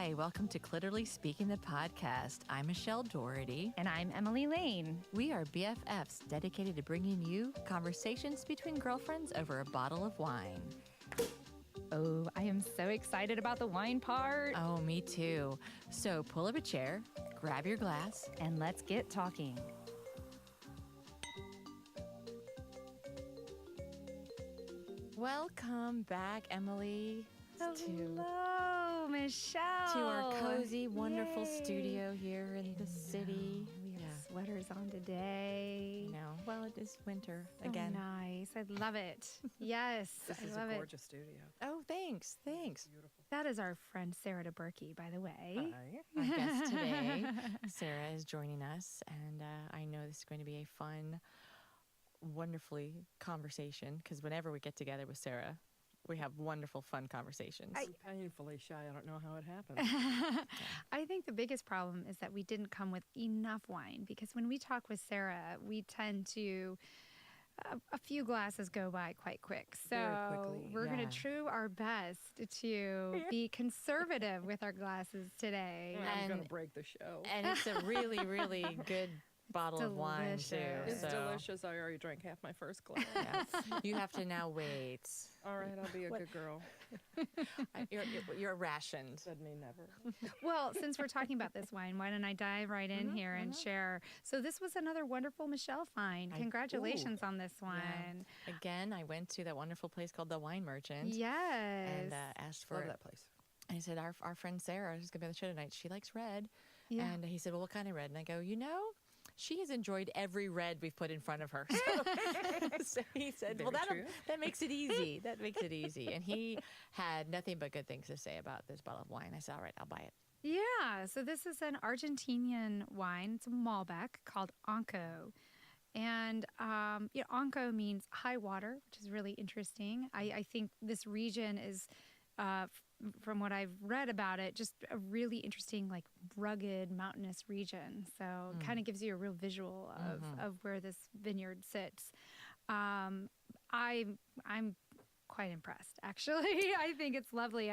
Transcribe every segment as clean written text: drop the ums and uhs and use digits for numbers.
Hi, welcome to Clitorally Speaking, the podcast. I'm Michelle Doherty. And I'm Emily Lane. We are BFFs dedicated to bringing you conversations between girlfriends over a bottle of wine. Oh, I am so excited about the wine part. Oh, me too. So pull up a chair, grab your glass, and let's get talking. Welcome back, Emily. Hello, Michelle. To our cozy, wonderful Yay. studio here in the city. We have sweaters on today. No, well, it is winter So again. Nice. I love it. Yes, This I is love a gorgeous studio. Oh, thanks. Beautiful. That is our friend Sarah Dubberke, by the way. Hi. Our guest today, Sarah, is joining us, and I know this is going to be a fun, wonderfully conversation, because whenever we get together with Sarah, we have wonderful, fun conversations. I'm painfully shy. I don't know how it happened. I think the biggest problem is that we didn't come with enough wine, because when we talk with Sarah, we tend to a few glasses go by quite quick. So Very quickly, we're going yeah. to try our best to be conservative with our glasses today. I'm going to break the show. And it's a really, really good bottle of wine, too. delicious. It's so, delicious. I already drank half my first glass. yeah. You have to now wait. All right, I'll be a good girl. You're rationed. Said me never. Well, since we're talking about this wine, why don't I dive right in here and share? So this was another wonderful Michelle find. Congratulations on this one. Yeah. Again, I went to that wonderful place called the Wine Merchant. Yes. And asked for Love that place. I said, our friend Sarah, who's going to be on the show tonight, she likes red. Yeah. And he said, well, what kind of red? And I go, she has enjoyed every red we've put in front of her. So he said, Very true. that makes it easy. That makes it easy. And he had nothing but good things to say about this bottle of wine. I said, all right, I'll buy it. Yeah, so this is an Argentinian wine. It's a Malbec called Anko. And Anko means high water, which is really interesting. I think this region is, from what I've read about it, just a really interesting, like rugged, mountainous region. So it kind of gives you a real visual of where this vineyard sits. I'm quite impressed, actually. I think it's lovely.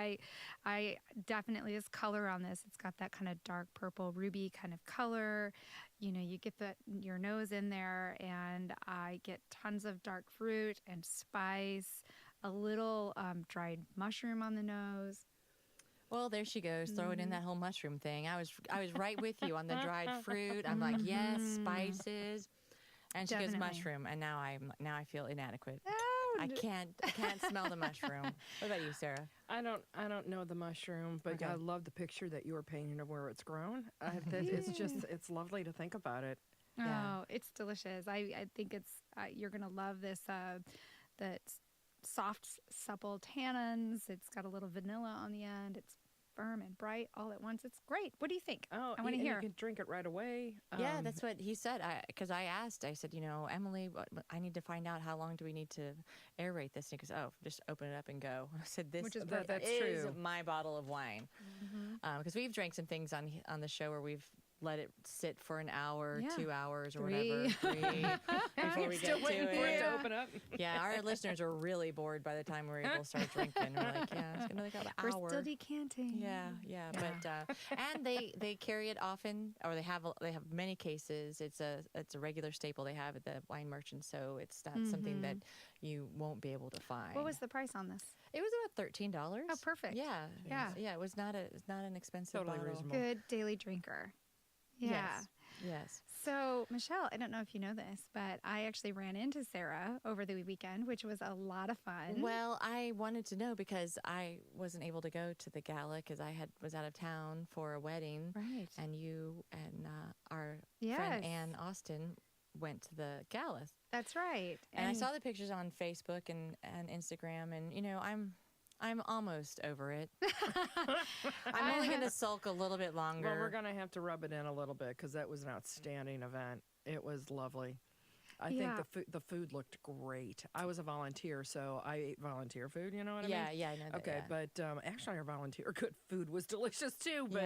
I definitely, this color on this, it's got that kind of dark purple ruby kind of color. You get your nose in there, and I get tons of dark fruit and spice, a little dried mushroom on the nose. Well, there she goes, throwing in that whole mushroom thing. I was right with you on the dried fruit. I'm like, yes, spices. And she goes Definitely. mushroom, and now I feel inadequate. Oh, I can't smell the mushroom. What about you, Sarah? I don't know the mushroom, but Okay. I love the picture that you were painting of where it's grown. It's lovely to think about it. Yeah. Oh, it's delicious. I think it's you're gonna love this. That soft, supple tannins. It's got a little vanilla on the end. It's firm and bright all at once. It's great. What do you think? Oh, I want to and hear. you can drink it right away. Yeah, that's what he said. Because I asked, I said, Emily, I need to find out how long do we need to aerate this? And he goes, oh, just open it up and go. I said, this Which is That- that's is true. my bottle of wine. Because we've drank some things on the show where we've let it sit for an hour, Yeah. 2 hours, or 3. whatever, 3, before we Still get waiting to for it it. to open up. Yeah, our listeners are really bored by the time we're able to start drinking. We're like, yeah, it's going to take an We're hour. still decanting. Yeah. But and they carry it often, or they have many cases. It's a regular staple they have at the wine merchant, so it's not something that you won't be able to find. What was the price on this? It was about $13. Oh, perfect. Yeah. Yeah. It was not an expensive Totally bottle. reasonable. Good daily drinker. Yeah. Yes. So, Michelle, I don't know if you know this, but I actually ran into Sarah over the weekend, which was a lot of fun. Well, I wanted to know because I wasn't able to go to the gala because I was out of town for a wedding. Right. And you and our Yes. friend Ann Austin went to the gala. That's right. And I saw the pictures on Facebook and Instagram, and I'm almost over it. I'm only going to sulk a little bit longer. Well, we're going to have to rub it in a little bit because that was an outstanding event. It was lovely. I think the food looked great. I was a volunteer, so I ate volunteer food. You know what I mean? Yeah, I know that. Okay, Yeah. but actually, our volunteer good food was delicious too. But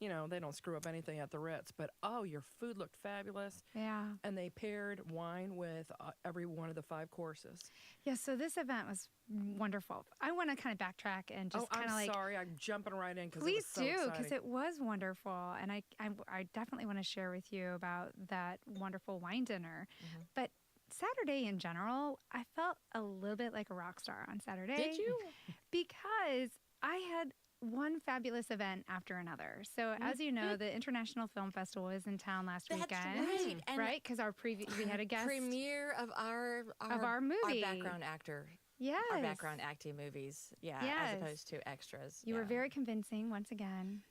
Yeah. they don't screw up anything at the Ritz. But your food looked fabulous. Yeah. And they paired wine with every one of the 5 courses. Yeah, so this event was wonderful. I want to kind of backtrack and just kind of I'm sorry, I'm jumping right in because please it was so do, because exciting. it was wonderful, and I definitely want to share with you about that wonderful wine dinner. Mm-hmm. But Saturday in general, I felt a little bit like a rock star on Saturday. Did you? Because I had one fabulous event after another. So as you know, the International Film Festival was in town last That's weekend, right. And right? Because we had a guest premiere of our movie, our background actor. Yes, Our background acting movies, Yes. as opposed to extras. You were very convincing once again.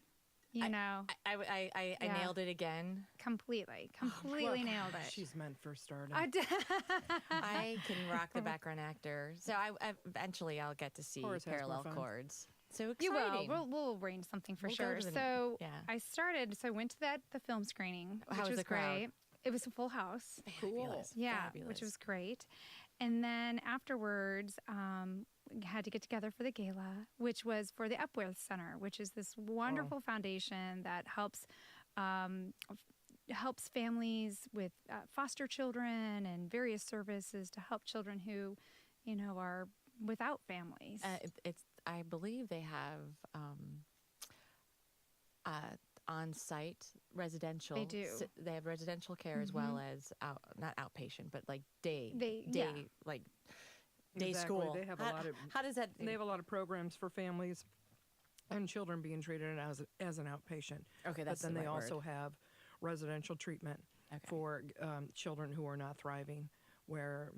You know, I nailed it again. completely Well, nailed it. She's meant for starting. I can rock the background actor, so eventually I'll get to see Horace has more Parallel fun. Chords. So You exciting! will. We'll arrange something for We'll go sure. to the- So yeah. I went to the film screening, How which was was the crowd? great. It was a full house. Fabulous. Yeah, Fabulous. which was great. And then afterwards, we had to get together for the gala, which was for the Upworth Center, which is this wonderful foundation that helps families with foster children and various services to help children who, are without families. I believe they have on-site residential. They do. They have residential care as well as not outpatient, but like day like day Exactly. school. They have a lot of. How does that? They have a lot of programs for families and children being treated as an outpatient. Okay, that's But then the they right also word. have residential treatment Okay. for children who are not thriving, where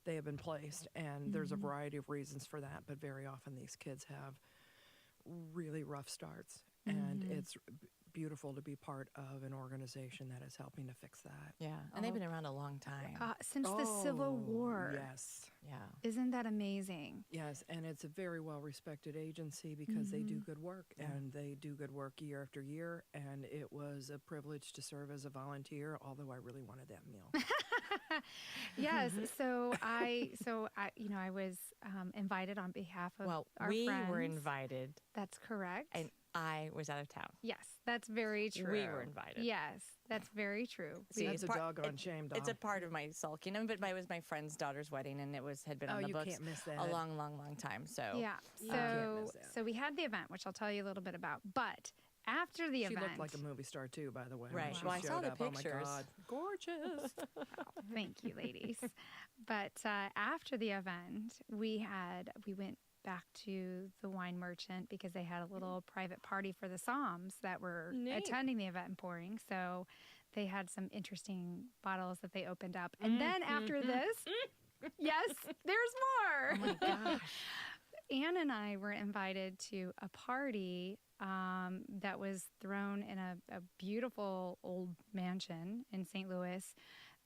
they have been placed. And there's a variety of reasons for that, but very often these kids have really rough starts. And it's beautiful to be part of an organization that is helping to fix that. Yeah, and they've been around a long time. Since the Civil War. Yes. Yeah. Isn't that amazing? Yes, and it's a very well-respected agency because they do good work, and they do good work year after year, and it was a privilege to serve as a volunteer, although I really wanted that meal. Yes. So I was invited on behalf of our we friends. were invited, That's correct. and I was out of town. Yes, that's very true. We were invited. Yes, that's very true. See, That's it's a doggone shame, It's a Dom. part of my sulking, but it was my friend's daughter's wedding, and had been on the you books can't miss that. a long time. So Yeah. You can't miss So that. so we had the event, which I'll tell you a little bit about. But after the She event, looked like a movie star too, by the way. when Right. she Well, I saw showed the up. pictures. Oh my God, gorgeous. thank you, ladies. But after the event, we went back to the wine merchant because they had a little private party for the Psalms that were Neat. attending the event and pouring. So they had some interesting bottles that they opened up. And then after this, yes, there's more. oh my gosh, Anne and I were invited to a party that was thrown in a beautiful old mansion in St. Louis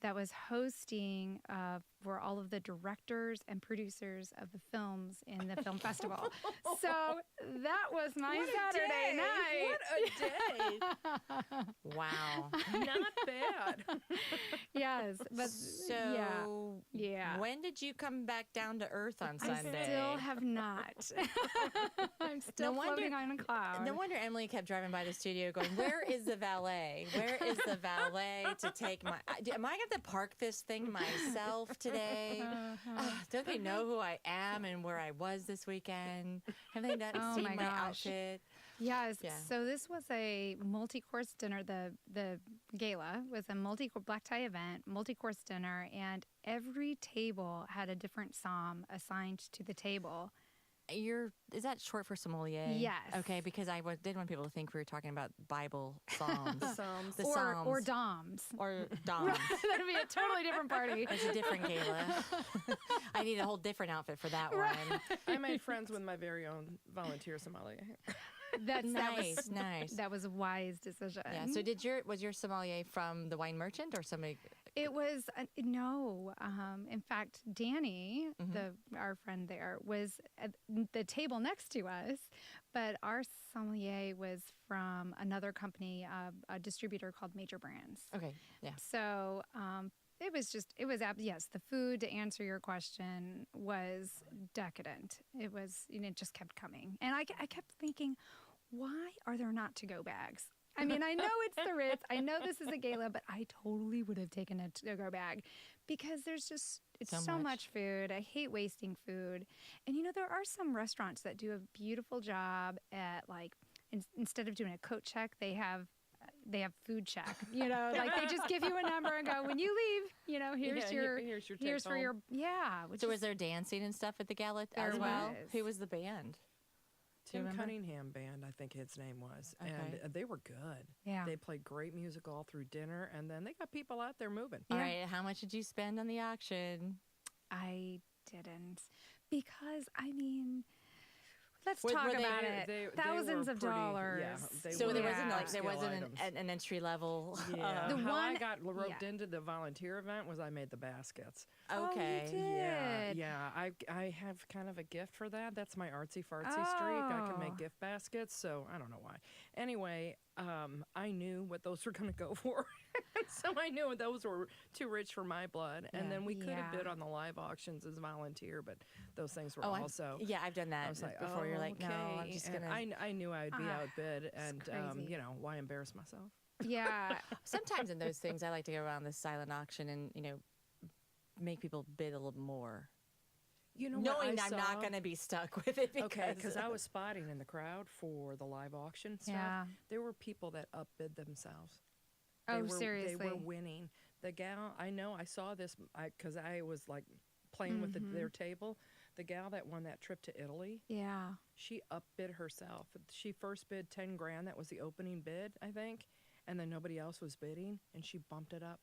that was hosting for all of the directors and producers of the films in the film festival. So that was my What a Saturday day. night. What a day. wow. Not bad. Yes, but So yeah. when did you come back down to earth on Sunday? I still have not. I'm still floating on a cloud. No wonder Emily kept driving by the studio going, where is the valet? Where is the valet to take my... Am I going to park this thing myself today? Don't they know who I am and where I was this weekend? Have they not Oh seen my my gosh. outfit? Yes. Yeah. So this was a multi-course dinner. The gala was a black tie event, multi-course dinner, and every table had a different psalm assigned to the table. Is that short for sommelier? Yes. Okay, because I didn't want people to think we were talking about Bible psalms. Psalms. The or psalms. DOMs. Or Doms. That'd be a totally different party. It's a different gala. I need a whole different outfit for that one. I made friends with my very own volunteer sommelier. Nice. That was a wise decision. Yeah. So was your sommelier from the wine merchant or somebody? It was no. In fact, Danny, our friend there, was at the table next to us, but our sommelier was from another company, a distributor called Major Brands. Okay. Yeah. So yes, the food, to answer your question, was decadent. It just kept coming. And I kept thinking, why are there not to-go bags? I mean, I know it's the Ritz. I know this is a gala, but I totally would have taken a to-go bag because it's so much food. I hate wasting food. And, there are some restaurants that do a beautiful job at, like, instead of doing a coat check, they have food check, like they just give you a number and go, when you leave, here's your for your, So was there dancing and stuff at the gala as well? was. Who was the band? Tim Cunningham Band, I think his name was. Okay. And they were good. Yeah. They played great music all through dinner, and then they got people out there moving. All right, how much did you spend on the auction? I didn't, because let's talk about it. Thousands of dollars. Yeah, so there wasn't upscale an items. entry level. Yeah. The How I one- got roped into the volunteer event was I made the baskets. Okay. Oh, you did. Yeah. I have kind of a gift for that. That's my artsy fartsy streak. I can Oh. make gift baskets, so I don't know why. Anyway, I knew what those were going to go for. So I knew those were too rich for my blood. And then we could have Yeah. bid on the live auctions as volunteer, but those things were Oh, also... I've done that I was like, before. You're like, no, okay. I'm just And gonna. I knew I'd be outbid, and crazy. why embarrass myself? Yeah. Sometimes in those things, I like to go around the silent auction and make people bid a little more, You know, what knowing I I'm saw? not going to be stuck with it. Because I was spotting in the crowd for the live auction stuff. Yeah. There were people that upbid themselves. Oh, They seriously. were winning. The gal, I know, I saw this because I was like playing with their table. The gal that won that trip to Italy, Yeah. she upbid herself. She first bid 10 grand. That was the opening bid, I think. And then nobody else was bidding, and she bumped it up.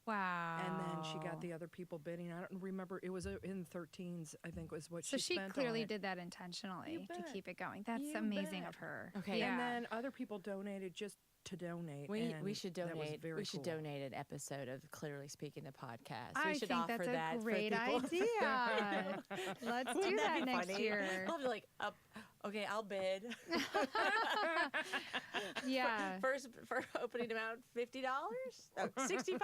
Wow. And then she got the other people bidding. I don't remember. It was in the 13s, I think, was what So she she spent clearly on it. did that intentionally You to bet. keep it going. That's You amazing bet. of her. Okay. Yeah. And then other people donated just to donate. we and should that was donate. very We should cool. donate an episode of Clearly Speaking the podcast. I We should think offer that's that a for great people. idea. Let's do Wouldn't that be next funny? year. I'll be like, okay, I'll bid. Yeah. First for opening amount $50. Oh, $65.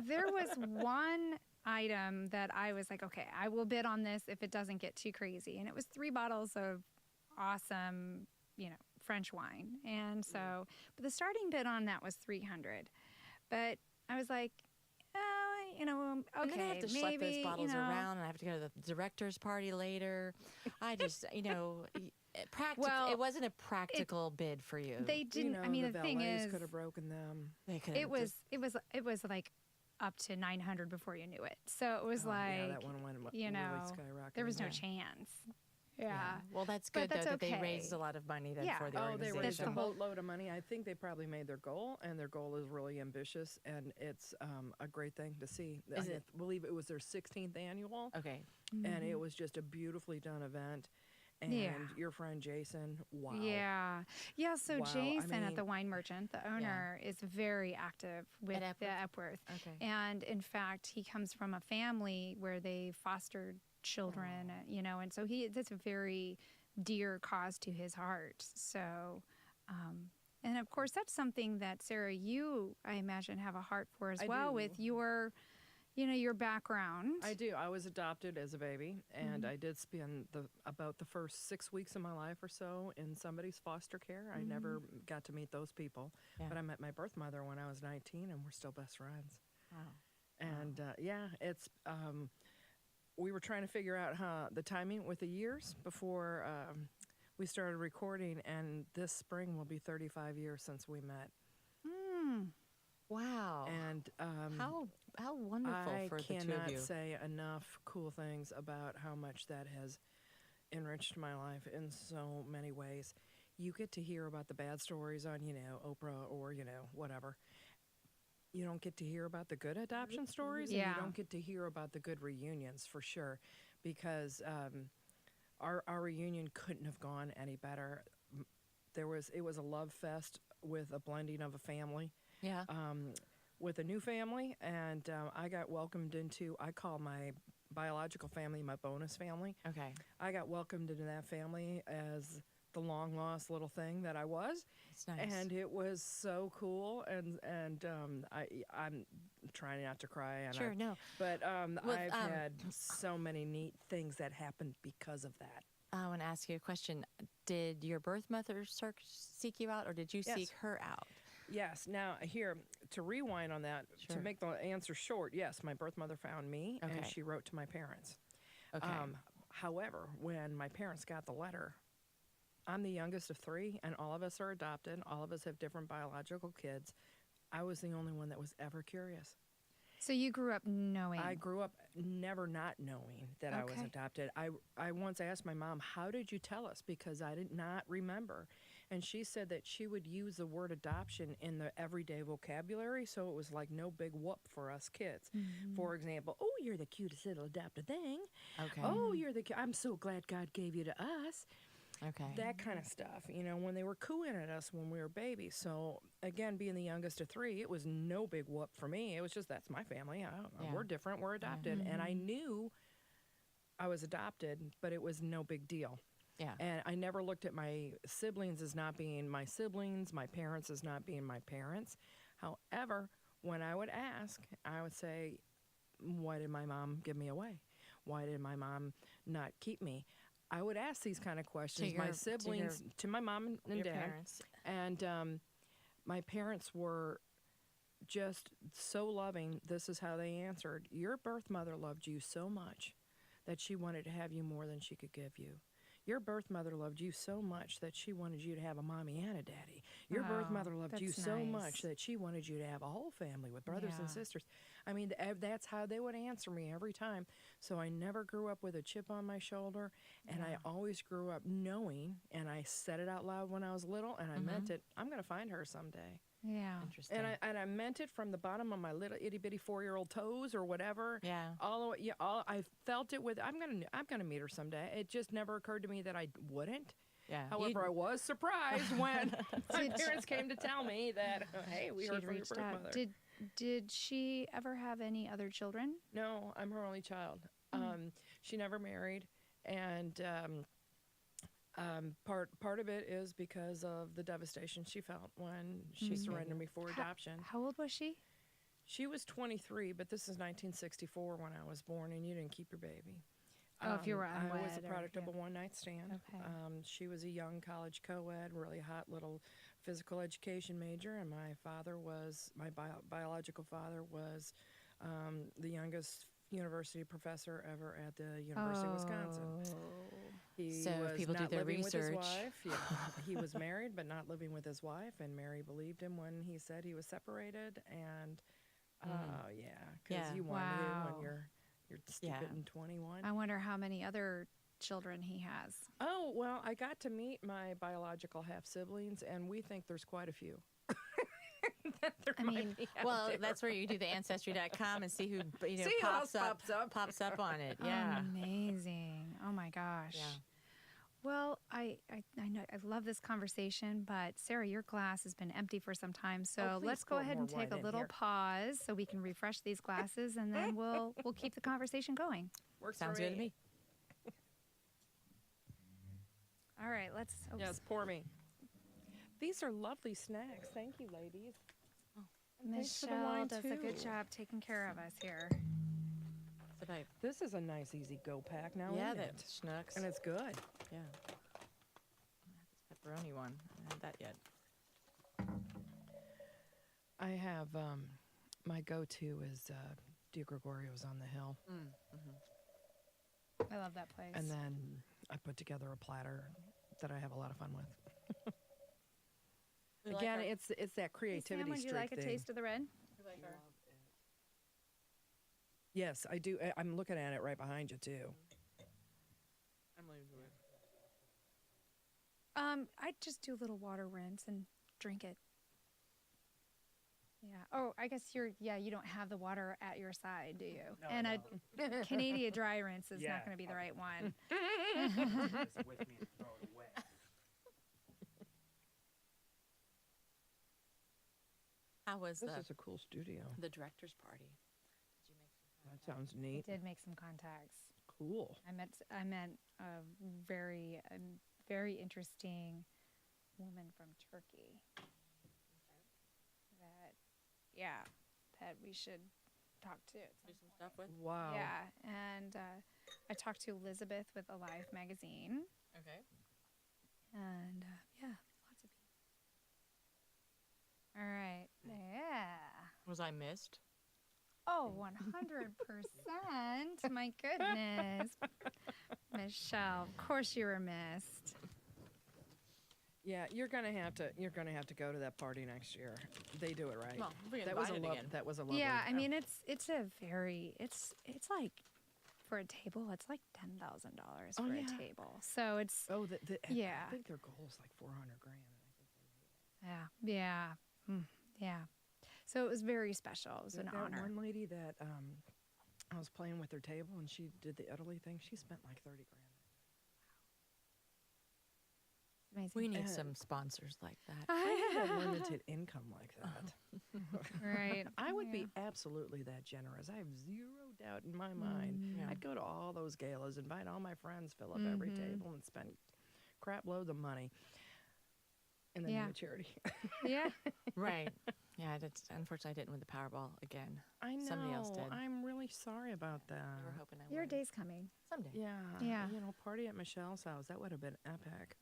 There was one item that I was like, okay, I will bid on this if it doesn't get too crazy. And it was 3 bottles of awesome, French wine. And so, but the starting bid on that was 300. But I was like, okay, And then I have to maybe, schlep those bottles around, and I have to go to the director's party later. I just, Well, it wasn't a practical bid for you. They didn't. I mean, the thing is, could have broken them. They could. it was like up to 900 before you knew it. So it was yeah, like, that one went you really know, skyrocketed. there was no Yeah. chance. Yeah. Well, that's But good that's though that they okay. raised a lot of money then Yeah. for the Oh, they organization. raised a the whole- boatload of money. I think they probably made their goal, and their goal is really ambitious, and it's a great thing to see. Is I it- believe it was their 16th annual, Okay. and it was just a beautifully done event. And Yeah. your friend Jason, wow. Yeah. Yeah. So Wow, I Jason at mean- the Wine Merchant, the owner, is very active with At the Epworth. Okay. And in fact, he comes from a family where they fostered children, and so that's a very dear cause to his heart. So, and of course, that's something that Sarah, you, I imagine, have a heart for as I well do. with your, your background. I do. I was adopted as a baby, and I did spend about the first 6 weeks of my life or so in somebody's foster care. I never got to meet those people, Yeah. but I met my birth mother when I was 19, and we're still best friends. Wow. And it's we were trying to figure out the timing with the years before we started recording, and this spring will be 35 years since we met. Wow. And how wonderful I for the two of cannot you. say enough cool things about how much that has enriched my life in so many ways. You get to hear about the bad stories on, Oprah or, whatever. You don't get to hear about the good adoption stories, and Yeah. you don't get to hear about the good reunions for sure, because our reunion couldn't have gone any better. It was a love fest with a blending of a family. Yeah. With a new family, and I got welcomed into, I call my biological family my bonus family. Okay. I got welcomed into that family as the long lost little thing that I was. It's nice. And it was so cool, and I'm trying not to cry. And Sure, no. But Well, I've had so many neat things that happened because of that. I want to ask you a question. Did your birth mother seek you out, or did you Yes. seek her out? Yes. Now, here, to rewind on that, Sure. to make the answer short, yes, my birth mother found me, and Okay. she wrote to my parents. Okay. However, when my parents got the letter, I'm the youngest of 3, and all of us are adopted. All of us have different biological kids. I was the only one that was ever curious. So you grew up knowing. I grew up never not knowing that I was Okay. adopted. I once asked my mom, how did you tell us? Because I did not remember. And she said that she would use the word adoption in the everyday vocabulary, so it was like no big whoop for us kids. For example, oh, you're the cutest little adopted thing. Okay. Oh, I'm so glad God gave you to us. Okay. That kind of stuff, when they were cooing at us when we were babies. So, again, being the youngest of 3, it was no big whoop for me. It was just, that's my family. Yeah. We're different. We're adopted. And I knew I was adopted, but it was no big deal. Yeah. And I never looked at my siblings as not being my siblings, my parents as not being my parents. However, when I would ask, I would say, why did my mom give me away? Why did my mom not keep me? I would ask these kind of questions. My siblings, to my mom and your dad. parents. And my parents were just so loving. This is how they answered. Your birth mother loved you so much that she wanted to have you more than she could give you. Your birth mother loved you so much that she wanted you to have a mommy and a daddy. Your birth Oh, mother loved you that's so nice. much that she wanted you to have a whole family with brothers and Yeah. sisters. I mean, that's how they would answer me every time. So I never grew up with a chip on my shoulder, and I always grew up knowing, and I said it out loud when I was little, and I meant it, I'm going to find her someday. Yeah. Interesting. And I meant it from the bottom of my little itty bitty 4-year-old toes or whatever. Yeah. All the way, I felt it with. I'm gonna meet her someday. It just never occurred to me that I wouldn't. Yeah. However, I was surprised when my parents came to tell me that, hey, we heard She'd from your reached birth out. mother. Did she ever have any other children? No, I'm her only child. She never married, and part of it is because of the devastation she felt when she surrendered me for adoption. How old was she? She was 23, but this is 1964 when I was born, and you didn't keep your baby. Oh, if you were I was unwed a or- product of yeah. a one-night stand. Okay. She was a young college co-ed, really hot little physical education major, and my father was, my biological father was the youngest university professor ever at the University of Wisconsin. He So if was people do not their living with his research. wife. Yeah. He was married, but not living with his wife, and Mary believed him when he said he was separated, and yeah, because Yeah. you wanted it Wow. when you're stupid Yeah. and 21. I wonder how many other children he has. Oh, well, I got to meet my biological half-siblings, and we think there's quite a few. I mean, Well, that's where you do the Ancestry.com and see who See who pops else up pops up. on it. Yeah. amazing. Oh my gosh. Yeah. Well, I know I love this conversation, but Sarah, your glass has been empty for some time, so please let's go pour ahead more and take a wine in little here. pause so we can refresh these glasses, and then we'll keep the conversation going. Works Sounds for good to me. All right, let's. oops. Yes, pour me. These are lovely snacks. Thank you, ladies. And thanks for the Michelle wine, does a good too. job taking care of us here. But I, This is a nice, easy go pack now, yeah, isn't that it? schnooks. And it's good. Yeah. This pepperoni one. I haven't had that yet. I have my go-to is Di Gregorio's on the Hill, I love that place. and then I put together a platter that I have a lot of fun with. Again, it's that Hey, creativity Sam, would you streak like a thing. taste of the red? Yes, I do. I'm looking at it right behind you too. I'd just do a little water rinse and drink it. Yeah. Oh, I guess you don't have the water at your side, do you? No, and I a Canadian dry rinse is Yeah. not going to be the right one. It's with me and throw it away. How was This is a cool studio. the director's party? That sounds We neat. did make some contacts. Cool. I met a very very interesting woman from Turkey that we should talk to. Do some stuff with. Wow. Yeah, and I talked to Elizabeth with Alive magazine, Okay. and lots of people. All right, yeah. Was I missed? Oh, 100%. My goodness. Michelle, of course you were missed. Yeah, you're gonna have to go to that party next year. They do it right. Well, we that was a invited again. that was a lovely. Yeah, I mean it's like for a table it's like $10,000 for a table. So it's I yeah. think their goal is like $400,000. yeah. Yeah. So it was very special. It was an That honor. one lady that I was playing with her table and she did the Italy thing. She spent like $30,000. Amazing. We need some sponsors like that. I have limited income like that. Right. I would be absolutely that generous. I have zero doubt in my mind. Yeah. I'd go to all those galas, invite all my friends, fill up every table, and spend crap loads of money. And then do a charity. Yeah. Right. Yeah, unfortunately, I didn't win the Powerball again. I know. Somebody else did. I'm really sorry about We that. were hoping I Your would. day's coming. Someday. Yeah. Yeah. You know, party at Michelle's house. That would have been epic.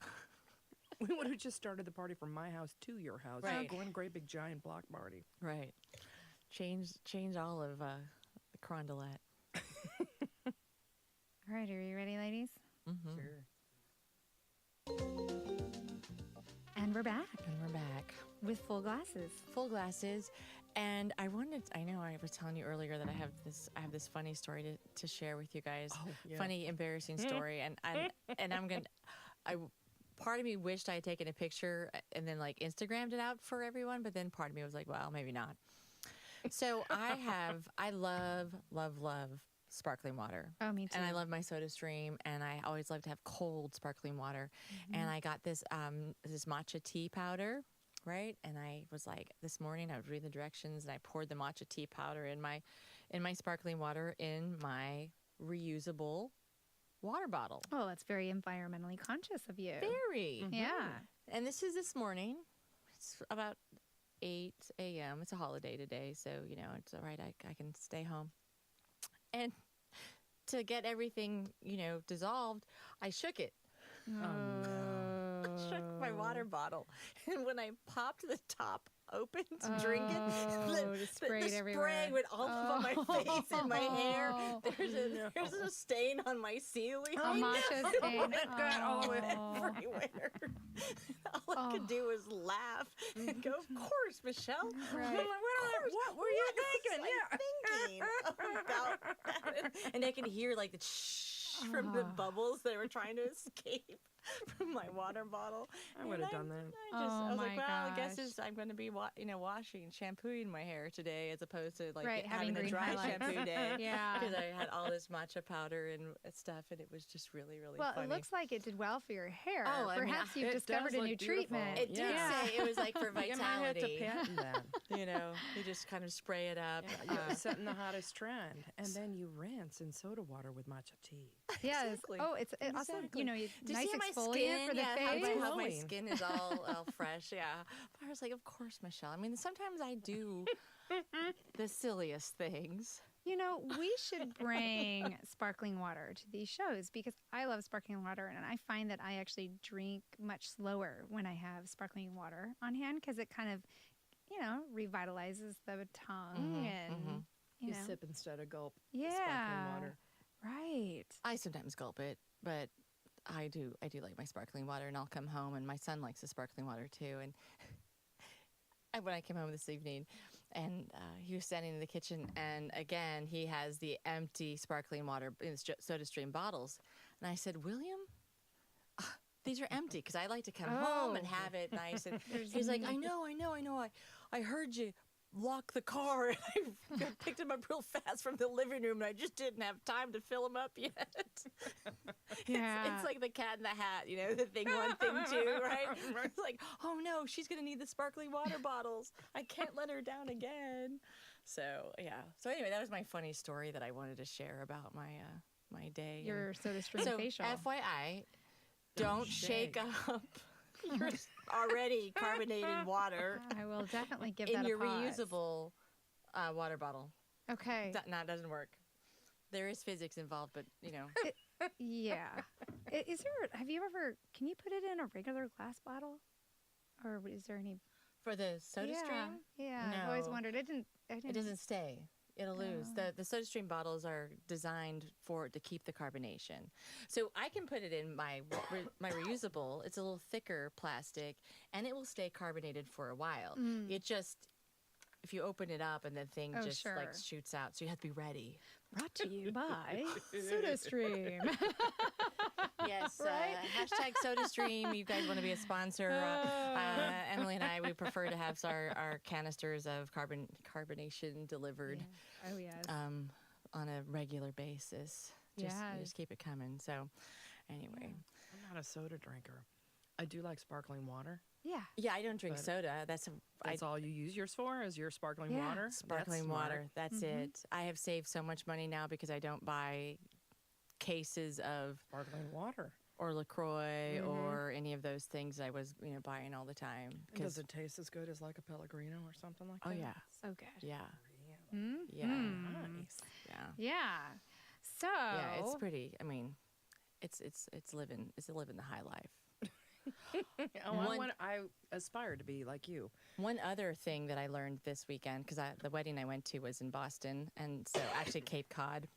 We would have just started the party from my house to your house. Right. One great big giant block party. Right. Change all of the Crondelet. All right, are you ready, ladies? Mm-hmm. Sure. And we're back And we're back. with full glasses. Full glasses. And I know I was telling you earlier that I have this funny story to share with you guys. Oh, yeah. Funny, embarrassing story. And part of me wished I had taken a picture and then like Instagrammed it out for everyone, but then part of me was like, well, maybe not. So I love sparkling water. Oh, me too. And I love my Soda Stream, and I always love to have cold sparkling water. And I got this matcha tea powder, right? And I was like, this morning I was reading the directions, and I poured the matcha tea powder in my sparkling water in my reusable water bottle. Oh, that's very environmentally conscious of you. Very. Yeah. And this is this morning. It's about 8 a.m. It's a holiday today, so, it's all right. I can stay home. And to get everything, dissolved, I shook it. Oh, no. Shook my water bottle. And when I popped the top open to drink it, it sprayed the everywhere. spray went all over my face and my hair. Oh. There's a stain on my ceiling. A matcha stain. It got all Oh. everywhere. All I could do was laugh and go, of course, Michelle. Right. What were you thinking? Thinking about that. And I could hear like the shh from the bubbles that were trying to escape from my water bottle. I would have done that. I was like, my well, I guess gosh. I'm going to be, washing, shampooing my hair today as opposed to like Right, having having a green dry highlights. shampoo day. Yeah. Because I had all this matcha powder and stuff, and it was just really, really Well, funny. it looks like it did well for your hair. Oh, I mean, Perhaps it you've does discovered a look new beautiful. treatment. It did Yeah. say it was like for You might have vitality. to patent that. You just kind of spray it up. You're setting the hottest trend, and then you rinse in soda water with matcha tea. Yes. Exactly. Oh, it's also, Exactly. you Do you nice see my exfoliant skin? for the Yeah, face. how my glowing. skin is all fresh. Yeah. But I was like, of course, Michelle. I mean, sometimes I do the silliest things. We should bring sparkling water to these shows because I love sparkling water and I find that I actually drink much slower when I have sparkling water on hand because it kind of, revitalizes the tongue and, You sip instead of gulp. Yeah. Sparkling water. Right. I sometimes gulp it, but I do like my sparkling water, and I'll come home, and my son likes the sparkling water too. And when I came home this evening, and he was standing in the kitchen, and again he has the empty sparkling water in his Soda Stream bottles, and I said, William, these are empty because I like to come home and have it nice. And he's like, I know. I heard you lock the car, and I picked him up real fast from the living room, and I just didn't have time to fill him up yet. Yeah. It's like the cat in the hat, the thing one, thing two, right? It's like, oh no, she's going to need the sparkling water bottles. I can't let her down again. So, yeah. So anyway, that was my funny story that I wanted to share about my day. Your Soda Stream So facial. FYI, Don't shake up your already carbonated water I will definitely give in that your a pause. reusable water bottle. Okay. No, it doesn't work. There is physics involved, but Yeah. Is there? Have you ever? Can you put it in a regular glass bottle, or is there any? for the soda yeah. stream, Yeah. I've always No. wondered. I didn't. it doesn't stay. It'll lose. Oh. The soda stream bottles are designed to keep the carbonation. So I can put it in my my reusable. It's a little thicker plastic, and it will stay carbonated for a while. It just, if you open it up and the thing Oh, just like sure. shoots out, so you have to be ready. Brought to you by SodaStream. Yes, Right? hashtag SodaStream. You guys want to be a sponsor? Emily and I, we prefer to have our canisters of carbonation delivered Oh yes. on a regular basis. Just Yes. keep it coming. So, anyway, I'm not a soda drinker. I do like sparkling water. Yeah. yeah, I don't drink But soda. That's All you use yours for is your sparkling Yeah. water. sparkling That's smart. water. That's it. I have saved so much money now because I don't buy cases of Sparkling water. or LaCroix or any of those things I was buying all the time. And does it taste as good as like a Pellegrino or something like Oh that? yeah, So good. yeah, Mm-hmm. yeah, Nice. yeah. Yeah. So. Yeah, it's pretty. I mean, it's living the high life. I aspire to be like you. One other thing that I learned this weekend, because the wedding I went to was in Boston, and so actually Cape Cod.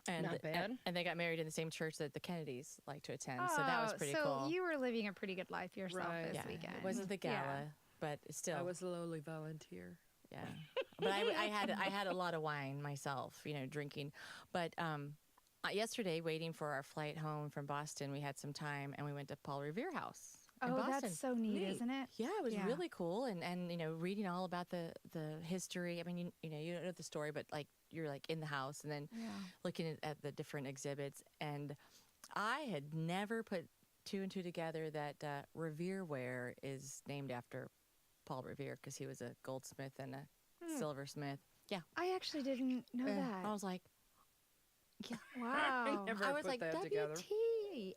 And, Not bad. And they got married in the same church that the Kennedys like to attend, so that was pretty cool. So you were living a pretty good life yourself Right. this yeah, weekend. it wasn't the gala, Yeah. but still, I was a lowly volunteer. yeah. But I had a lot of wine myself, drinking. But yesterday, waiting for our flight home from Boston, we had some time, and we went to Paul Revere House in Oh, Boston. that's so neat, isn't it? Yeah, it was Yeah. really cool, and reading all about the history. I mean, you don't know the story, but like you're like in the house, and then Yeah. looking at the different exhibits. And I had never put two and two together that Revere ware is named after Paul Revere because he was a goldsmith and a silversmith. Yeah, I actually didn't know that. I was like, Wow. never I was put like, that together. WT.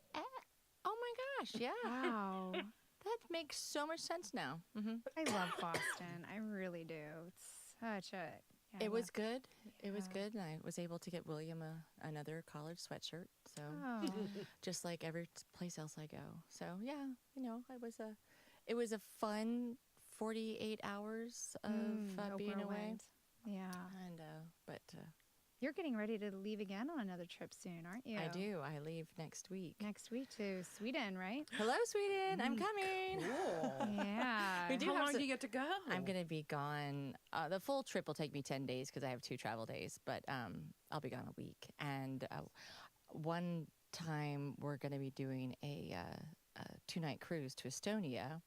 Oh my gosh, yeah, Wow. that makes so much sense now. Hmm. I love Boston. I really do. It's such a. It was good. It was Yeah. good, and I was able to get William another college sweatshirt. So Oh. just like every place else I go. So yeah, it was a fun 48 hours of Oh, being away, whirlwind. Yeah. and but You're getting ready to leave again on another trip soon, aren't you? I do. I leave next week. Next week to Sweden, right? Hello, Sweden. I'm coming. Cool. Yeah. We do How have long some- do you get to go? I'm gonna be gone. The full trip will take me 10 days because I have 2 travel days, but I'll be gone a week. And one time we're gonna be doing a 2-night cruise to Estonia.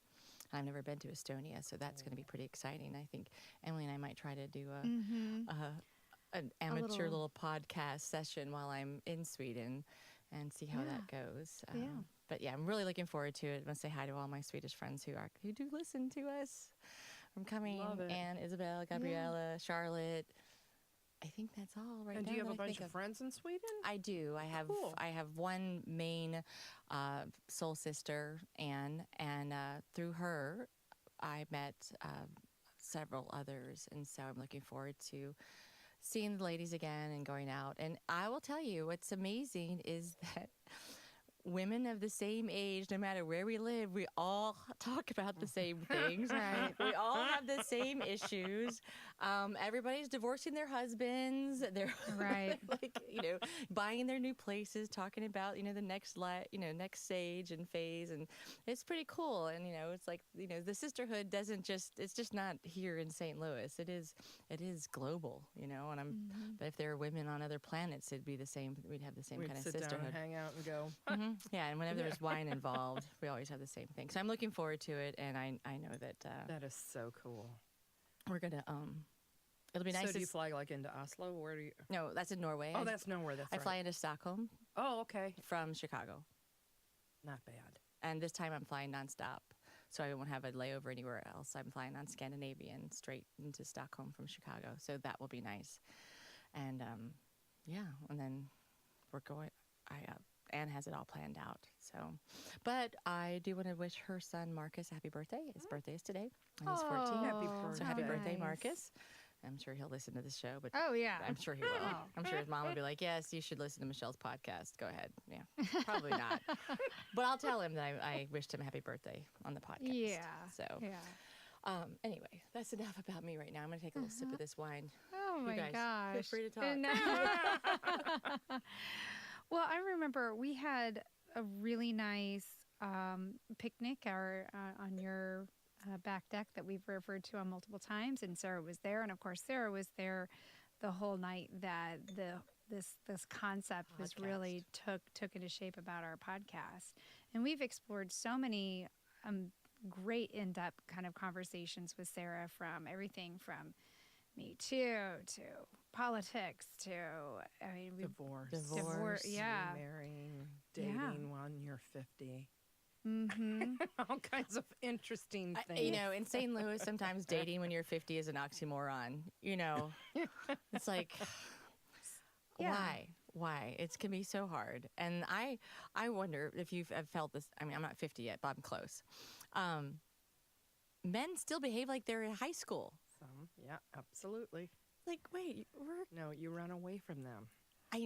I've never been to Estonia, so that's gonna be pretty exciting. I think Emily and I might try to do an amateur little- little podcast session while I'm in Sweden and see how that goes. Yeah. But yeah, I'm really looking forward to it. I want to say hi to all my Swedish friends who do listen to us. I'm coming. Love it. Anne, Isabel, Gabriella, Charlotte. I think that's all right And now. do you have that a I bunch think of friends in Sweden? I do. Cool. I have one main soul sister, Anne, and through her, I met several others, and so I'm looking forward to seeing the ladies again and going out. And I will tell you, what's amazing is that women of the same age, no matter where we live, we all talk about the same things. Right. We all have the same issues. Everybody's divorcing their husbands. They're Right. like, buying their new places, talking about, the next next stage and phase. And it's pretty cool. And, it's like, the sisterhood it's just not here in St. Louis. It is global, and but if there were women on other planets, it'd be the same. We'd have the same We'd kind of sit down sisterhood. and hang out and go. Mhm. Yeah, and whenever there's wine involved, we always have the same thing. So I'm looking forward to it, and I know that That is so cool. we're gonna it'll be nice. So do you to fly like into Oslo? Where do you? No, that's in Norway. Oh, that's nowhere. That's I right. fly into Stockholm Oh, okay. from Chicago, Not bad. and this time I'm flying nonstop, so I won't have a layover anywhere else. I'm flying on Scandinavian straight into Stockholm from Chicago, so that will be nice. And yeah, and then we're going. Anne has it all planned out. So, but I do want to wish her son Marcus happy birthday. His birthday is today, and he's 14. Happy So happy birthday. birthday, nice. Marcus. I'm sure he'll listen to this show, but Oh, yeah. I'm sure he will. I'm sure his mom will be like, yes, you should listen to Michelle's podcast. Go ahead. Yeah, probably not. But I'll tell him that I wished him happy birthday on the podcast. Yeah. So, Yeah. Anyway, that's enough about me right now. I'm going to take a little sip of this wine. Oh, You my guys, gosh. feel free to talk. And, well, I remember we had a really nice picnic on your back deck that we've referred to on multiple times, and Sarah was there, and of course Sarah was there the whole night that this concept was really took into shape about our podcast. And we've explored so many great in-depth kind of conversations with Sarah, from everything from Me Too to politics to, I mean, Divorce. Yeah. Remarrying, dating Yeah. when you're 50. Mm-hmm. All kinds of interesting things. You know, in St. Louis, sometimes dating when you're 50 is an oxymoron. You know, it's like, Yeah. Why? It can be so hard. And I wonder if you've felt this. I mean, I'm not 50 yet, but I'm close. Men still behave like they're in high school. Some, yeah, absolutely. Like, wait, No, you run away from them.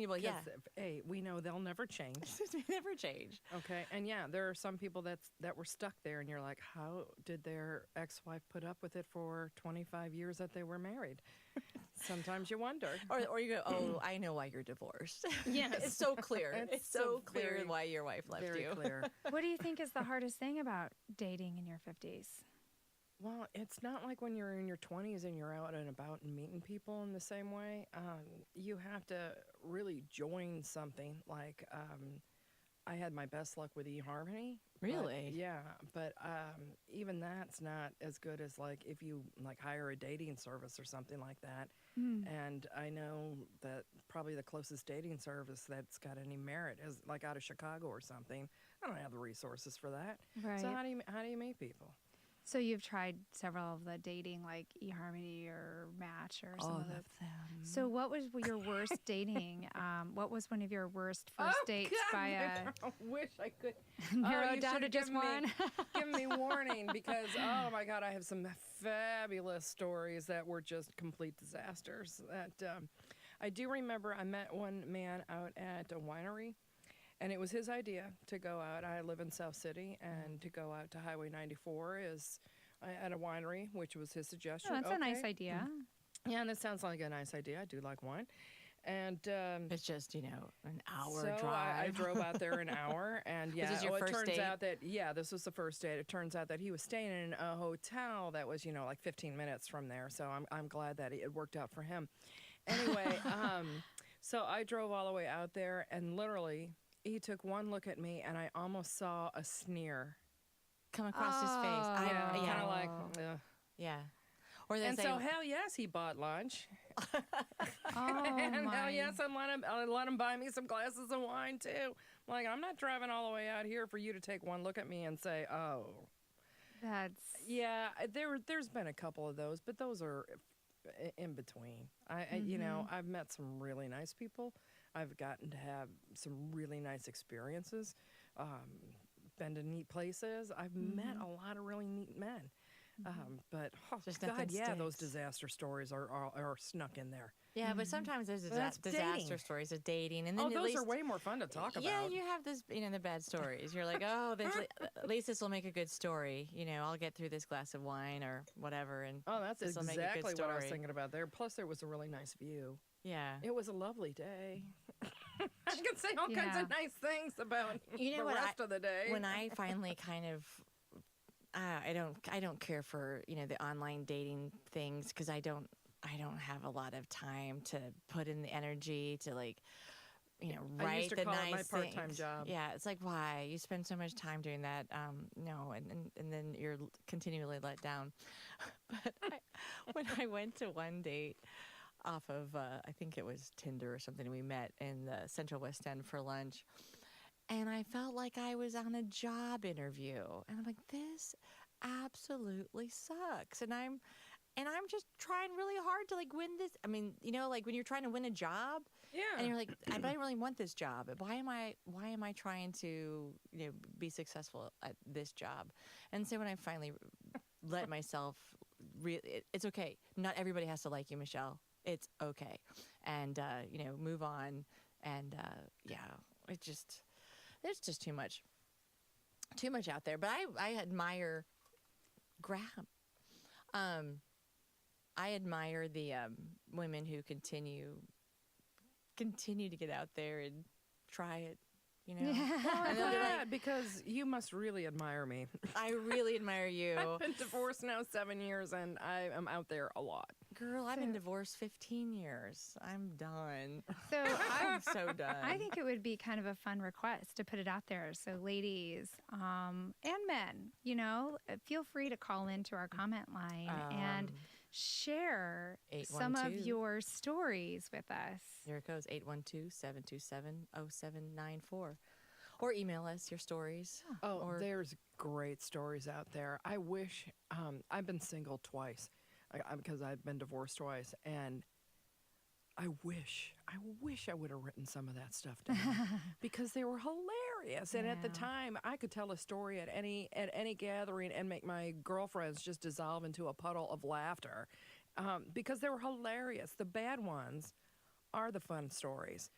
well, yeah. 'Cause A, we know they'll never change. They never change. Okay, and yeah, there are some people that were stuck there, and you're like, how did their ex-wife put up with it for 25 years that they were married? Sometimes you wonder. Or you go, oh, I know why you're divorced. Yes. It's so clear. It's so clear very- why your wife left Very you. clear. What do you think is the hardest thing about dating in your 50s? Well, it's not like when you're in your 20s and you're out and about and meeting people in the same way. You have to really join something. Like, I had my best luck with eHarmony. Really? Yeah, but even that's not as good as, like, if you, like, hire a dating service or something like that. And I know that probably the closest dating service that's got any merit is, like, out of Chicago or something. I don't have the resources for that. Right. So how do you meet people? So you've tried several of the dating, like eHarmony or Match or some All of the. of them. So what was your worst dating? What was one of your worst first dates by a I wish I could narrow you down to should've just given one? me, given me warning, because oh my God, I have some fabulous stories that were just complete disasters. That I do remember. I met one man out at a winery. And it was his idea to go out. I live in South City, and to go out to Highway 94 is at a winery, which was his suggestion. Oh, that's a nice idea. Yeah, and it sounds like a nice idea. I do like wine. And It's just, an hour so drive. I drove out there an hour, and yeah, this your first it turns date? out that this was the first date. It turns out that he was staying in a hotel that was like 15 minutes from there. So I'm glad that it worked out for him. Anyway, so I drove all the way out there, and literally he took one look at me, and I almost saw a sneer. Come across his face. Yeah, yeah. kind of like. Ugh. Yeah. Or they And say, so hell yes, he bought lunch. Oh And my. hell yes, I let him buy me some glasses of wine too. Like, I'm not driving all the way out here for you to take one look at me and say, oh. That's. Yeah, there's been a couple of those, but those are in between. I've met some really nice people. I've gotten to have some really nice experiences, been to neat places. I've met a lot of really neat men. But Just God, nothing yeah, those sticks. disaster stories are snuck in there. yeah, but sometimes there's That's disaster dating. stories of dating. And then Oh, at those least, are way more fun to talk about. Yeah, you have this, the bad stories. You're like, oh, at least this will make a good story. I'll get through this glass of wine or whatever. And Oh, that's this'll make a good exactly what I was story. thinking about there. Plus, there was a really nice view. yeah. It was a lovely day. I can say all kinds Yeah. of nice things about You know the what, rest of the day. When I finally kind of, I don't care for the online dating things because I don't have a lot of time to put in the energy to I write used to the call nice it my part-time things. job. Yeah, it's like why you spend so much time doing that? No, and then you're continually let down. But when I went to one date off of I think it was Tinder or something, we met in the Central West End for lunch. And I felt like I was on a job interview. And I'm like, this absolutely sucks. And and I'm just trying really hard to like win this. I mean, you know, like when you're trying to win a job, and you're like, but I don't really want this job. Why am I trying to, you know, be successful at this job? And so when I finally let myself, it's okay. Not everybody has to like you, Michelle. It's okay, and you know, move on. And yeah, it just there's just too much out there. But I admire Graham. I admire the women who continue to get out there and try it, you know. Well, I'm glad because you must really admire me. I really admire you. I've been divorced now 7 years, and I am out there a lot. Girl, I've been divorced 15 years. I'm done. So I'm so done. I think it would be kind of a fun request to put it out there. So ladies and men, you know, feel free to call into our comment line and share some of 812. your stories with us. Here it goes, 812-727-0794. Or email us your stories. There's great stories out there. I wish, I've been single twice because I've been divorced twice, and I wish I would have written some of that stuff down because they were hilarious. And at the time, I could tell a story at any gathering and make my girlfriends just dissolve into a puddle of laughter because they were hilarious. The bad ones are the fun stories.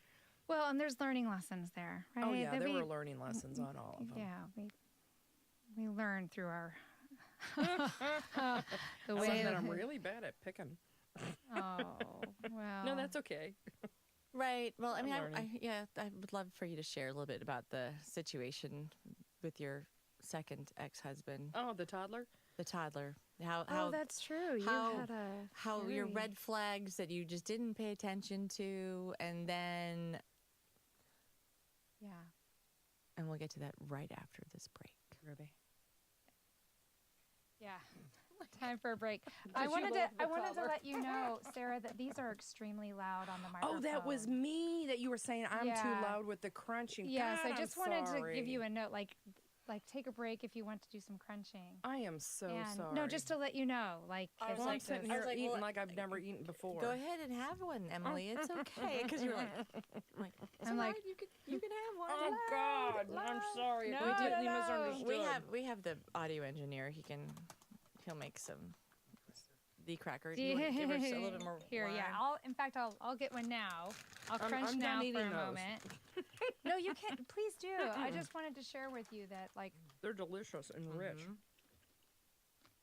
Well, and there's learning lessons there, right? Oh yeah, there were learning lessons on all of them. Yeah, we learn through our the I way learned that of- I'm really bad at picking. Oh, well. No, that's okay. Right. Well, I mean, learning. I would love for you to share a little bit about the situation with your second ex-husband, Oh, the toddler? the toddler. Oh, that's true. You how- had a how your very- red flags that you just didn't pay attention to, and we'll get to that right after this break. Ruby. Yeah. Time for a break. I you wanted love the to toddler? let you know, Sarah, that these are extremely loud on the microphone. Oh, that was me that you were saying I'm too Yeah. loud with the crunching. Yes, God, I just I'm wanted to sorry. give you a note, like take a break if you want to do some crunching. I am so And- sorry. No, just to let you know, like, I was Well, like I'm sitting I was here like, eating well, like I've never eaten before. Go ahead and have one, Emily. It's okay, because you're like, it's I'm all like- right, you can have one. Oh God, I'm sorry. No, if we did, no, you no. misunderstood. We have the audio engineer. He'll make some the cracker. Do you want to give us a little bit more Here, wine? yeah. I'll get one now. I'll I'm crunch done now for eating a those. moment. No, you can't. Please do. I just wanted to share with you that, like, They're delicious and rich. Mhm.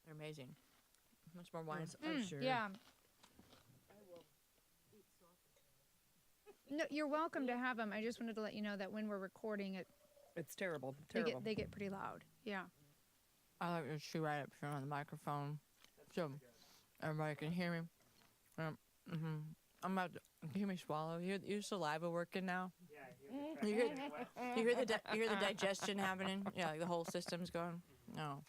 They're amazing. Much more wine. I'm sure. yeah. No, you're welcome to have them. I just wanted to let you know that when we're recording it, It's terrible. they Terrible. get pretty loud. Yeah. I like to chew right up here on the microphone, so everybody can hear me. I'm about to hear me swallow. Your saliva working now. Yeah, You hear the digestion happening. Yeah, like the whole system's going. No,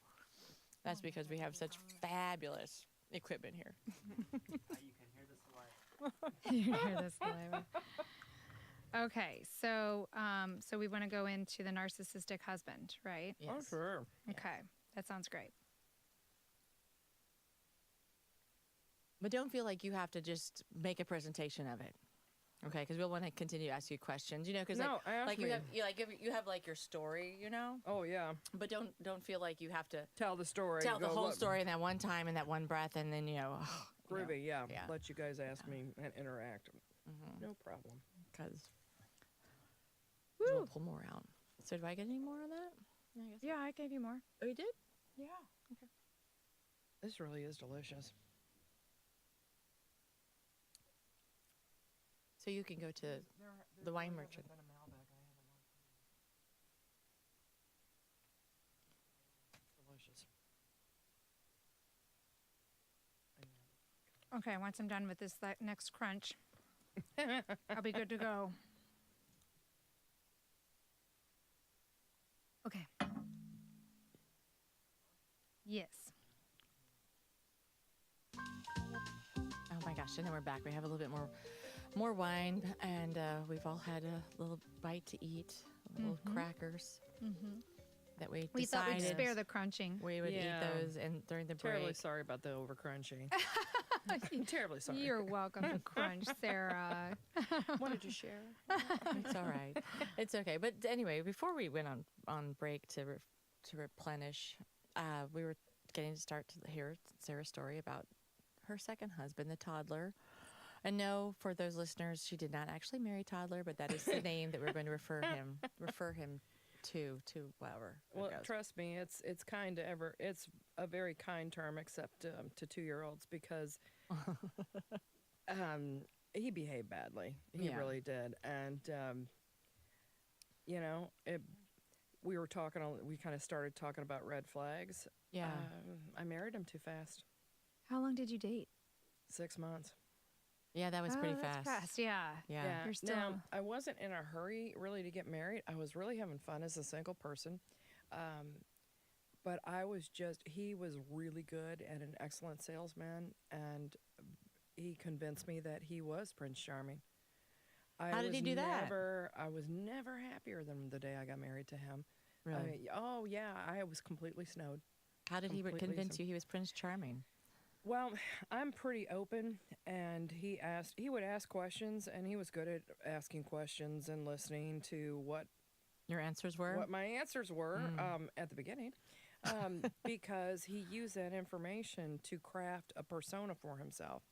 that's because we have such fabulous equipment here. you can hear the saliva. You hear the saliva. Okay, so we want to go into the narcissistic husband, right? Oh, Yes. sure. Yeah. Okay, that sounds great. But don't feel like you have to just make a presentation of it, okay? Because we'll want to continue to ask you questions, you know. Because No, ask like me. you have like your story, you know. Oh, yeah. But don't feel like you have to Tell the story. tell the Go, whole look, story in that one time in that one breath, and then you know. Groovy, yeah. Yeah. Let you guys ask me and interact. Mhm. No problem. Because we'll pull more out. So do I get any more on that? I guess. Yeah, I gave you more. Oh, you did? Yeah. This really is delicious. So you can go to the wine merchant. Delicious. Okay, once I'm done with this next crunch, I'll be good to go. Okay. Yes. Oh my gosh! And then we're back. We have a little bit more wine, and we've all had a little bite to eat, little crackers. Mm-hmm. that we We thought we'd decided spare the crunching. we would Yeah. eat those and during the break. Terribly sorry about the over crunching. I'm terribly sorry. You're welcome to crunch, Sarah. Wanted to share. It's all right. It's okay. But anyway, before we went on break to replenish, we were getting to start to hear Sarah's story about her second husband, the toddler. And no, for those listeners, she did not actually marry Toddler, but that is the name that we're going to refer him to whoever. Well, trust me, it's it's a very kind term, except to 2-year-olds, because he behaved badly. He really did, and we were talking. We kind of started talking about red flags. Yeah, I married him too fast. How long did you date? 6 months. yeah, that was pretty that's fast. Yeah. Yeah. You're still. Now, I wasn't in a hurry really to get married. I was really having fun as a single person. But he was really good and an excellent salesman, and he convinced me that he was Prince Charming. How did he do that? I was never happier than the day I got married to him. Really? I was completely snowed. How did he completely convince you he was Prince Charming? Well, I'm pretty open, and he would ask questions, and he was good at asking questions and listening to what Your answers were? what my answers were at the beginning, because he used that information to craft a persona for himself.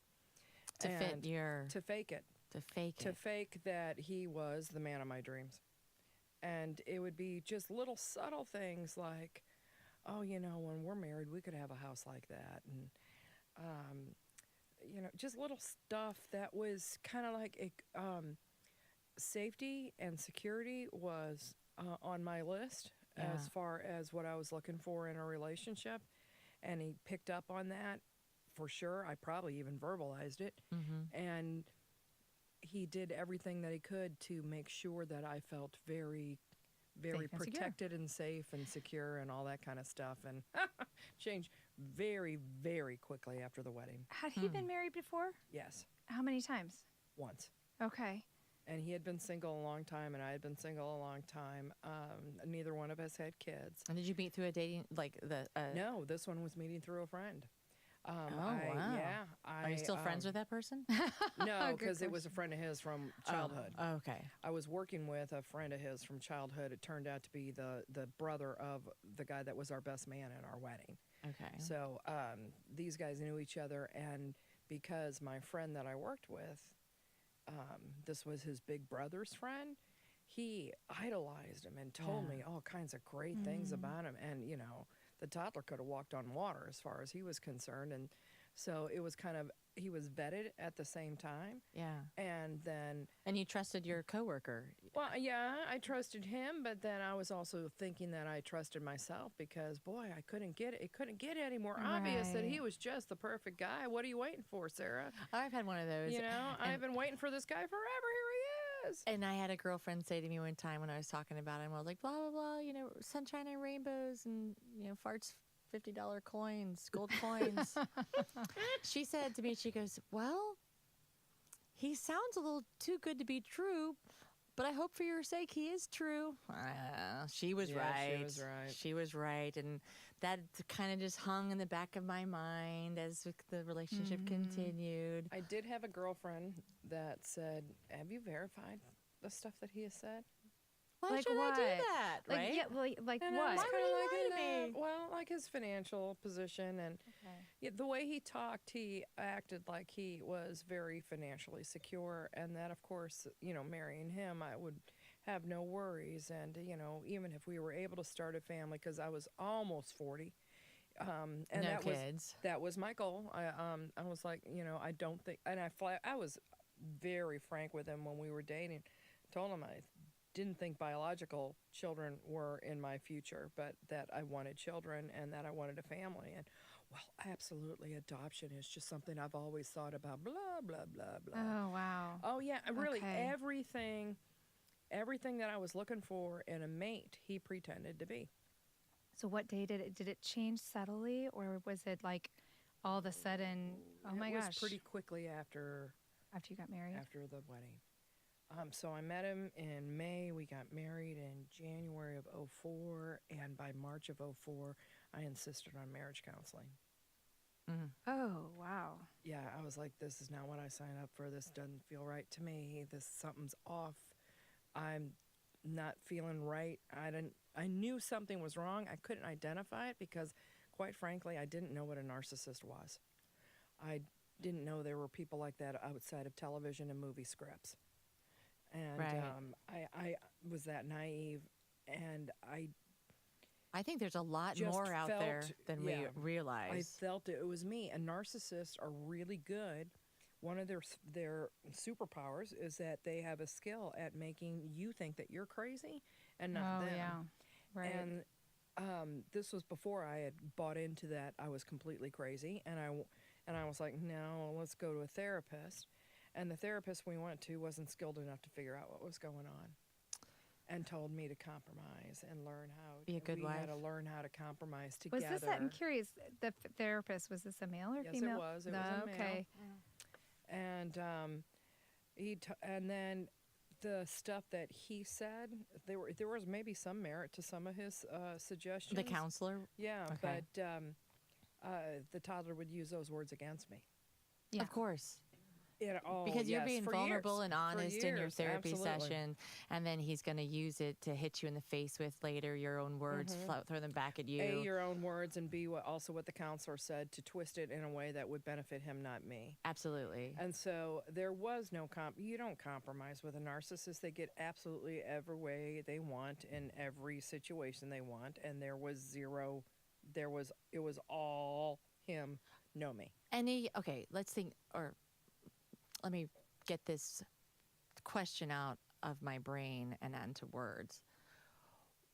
To fit and your... to fake it. To fake To it. fake that he was the man of my dreams. And it would be just little subtle things like, oh, when we're married, we could have a house like that. And, just little stuff that was kind of like safety and security was on my list as far as what I was looking for in a relationship. And he picked up on that for sure. I probably even verbalized it. Mm-hmm. And he did everything that he could to make sure that I felt very, very Safe and secure. protected and safe and secure and all that kind of stuff. And changed very, very quickly after the wedding. Had he been married before? Yes, How many times? once. Okay. And he had been single a long time, and I had been single a long time. Neither one of us had kids. And did you meet through a dating, like the... No, this one was meeting through a friend. wow. Yeah. Are you still friends with that person? No, Good because it was a friend of his from childhood. Oh, okay. I was working with a friend of his from childhood. It turned out to be the brother of the guy that was our best man at our wedding. Okay. So these guys knew each other, and because my friend that I worked with, this was his big brother's friend, he idolized him and told me all kinds of great things about him. And, the toddler could have walked on water as far as he was concerned. And so it was he was vetted at the same time. Yeah. And then... And you trusted your coworker. Well, yeah, I trusted him, but then I was also thinking that I trusted myself because, boy, I couldn't get it. It couldn't get any more obvious that he Right. was just the perfect guy. What are you waiting for, Sarah? I've had one of those. I've been waiting for this guy forever. Here he is. And I had a girlfriend say to me one time when I was talking about him, I was like, blah, blah, blah, sunshine and rainbows and, farts, $50 coins, gold coins. She said to me, she goes, well, he sounds a little too good to be true, but I hope for your sake he is true. She was Yeah, right. she was right. She was right. And that kind of just hung in the back of my mind as the relationship continued. I did have a girlfriend that said, have you verified the stuff that he has said? Why Like should I do what? that, Like, right? yeah, like And I what? was Why would kinda he like, lie to me? well, like his financial position and the way he talked, he acted like he was very financially secure, and that, of course, marrying him, I would have no worries. And, even if we were able to start a family, because I was almost 40, and No that kids. that was my goal. I was like, I don't think, and I was very frank with him when we were dating. Told him I didn't think biological children were in my future, but that I wanted children and that I wanted a family. And, well, absolutely, adoption is just something I've always thought about, blah, blah, blah, blah. Oh, wow. Oh, yeah, really, Okay. everything that I was looking for in a mate, he pretended to be. So what day did it change subtly, or was it like all of a sudden, oh my It was gosh, pretty quickly after after you got married? the wedding. So I met him in May. We got married in January of '04, and by March of '04, I insisted on marriage counseling. Mm. Oh, wow. Yeah, I was like, this is not what I signed up for. This doesn't feel right to me. Something's off. I'm not feeling right. I knew something was wrong. I couldn't identify it because, quite frankly, I didn't know what a narcissist was. I didn't know there were people like that outside of television and movie scripts. And Right. I was that naive, and I think there's a lot just more out there felt- than yeah, we I realize. felt it was me. And narcissists are really good. One of their superpowers is that they have a skill at making you think that you're crazy and not Oh, them. yeah. Right. And this was before I had bought into that I was completely crazy, and I was like, no, let's go to a therapist. And the therapist we went to wasn't skilled enough to figure out what was going on, and told me to compromise and learn how. Be a good we had to wife. learn how to compromise Was together. this, I'm curious, the therapist, was this a male or Yes, female? it was. It was a male. Okay. And and then the stuff that he said, there was maybe some merit to some of his suggestions. The counselor? Yeah, Okay. but the toddler would use those words against me. Yeah. Of course. Oh, Because you're yes, being for vulnerable years. and For honest in your years, therapy absolutely. session, and then he's going to use it to hit you in the face with later your own words, throw them back at you. A, your own words, and B, also what the counselor said, to twist it in a way that would benefit him, not me. Absolutely. And so there was no you don't compromise with a narcissist. They get absolutely every way they want in every situation they want, and it was all him, no me. Okay, let's think, or let me get this question out of my brain and onto words.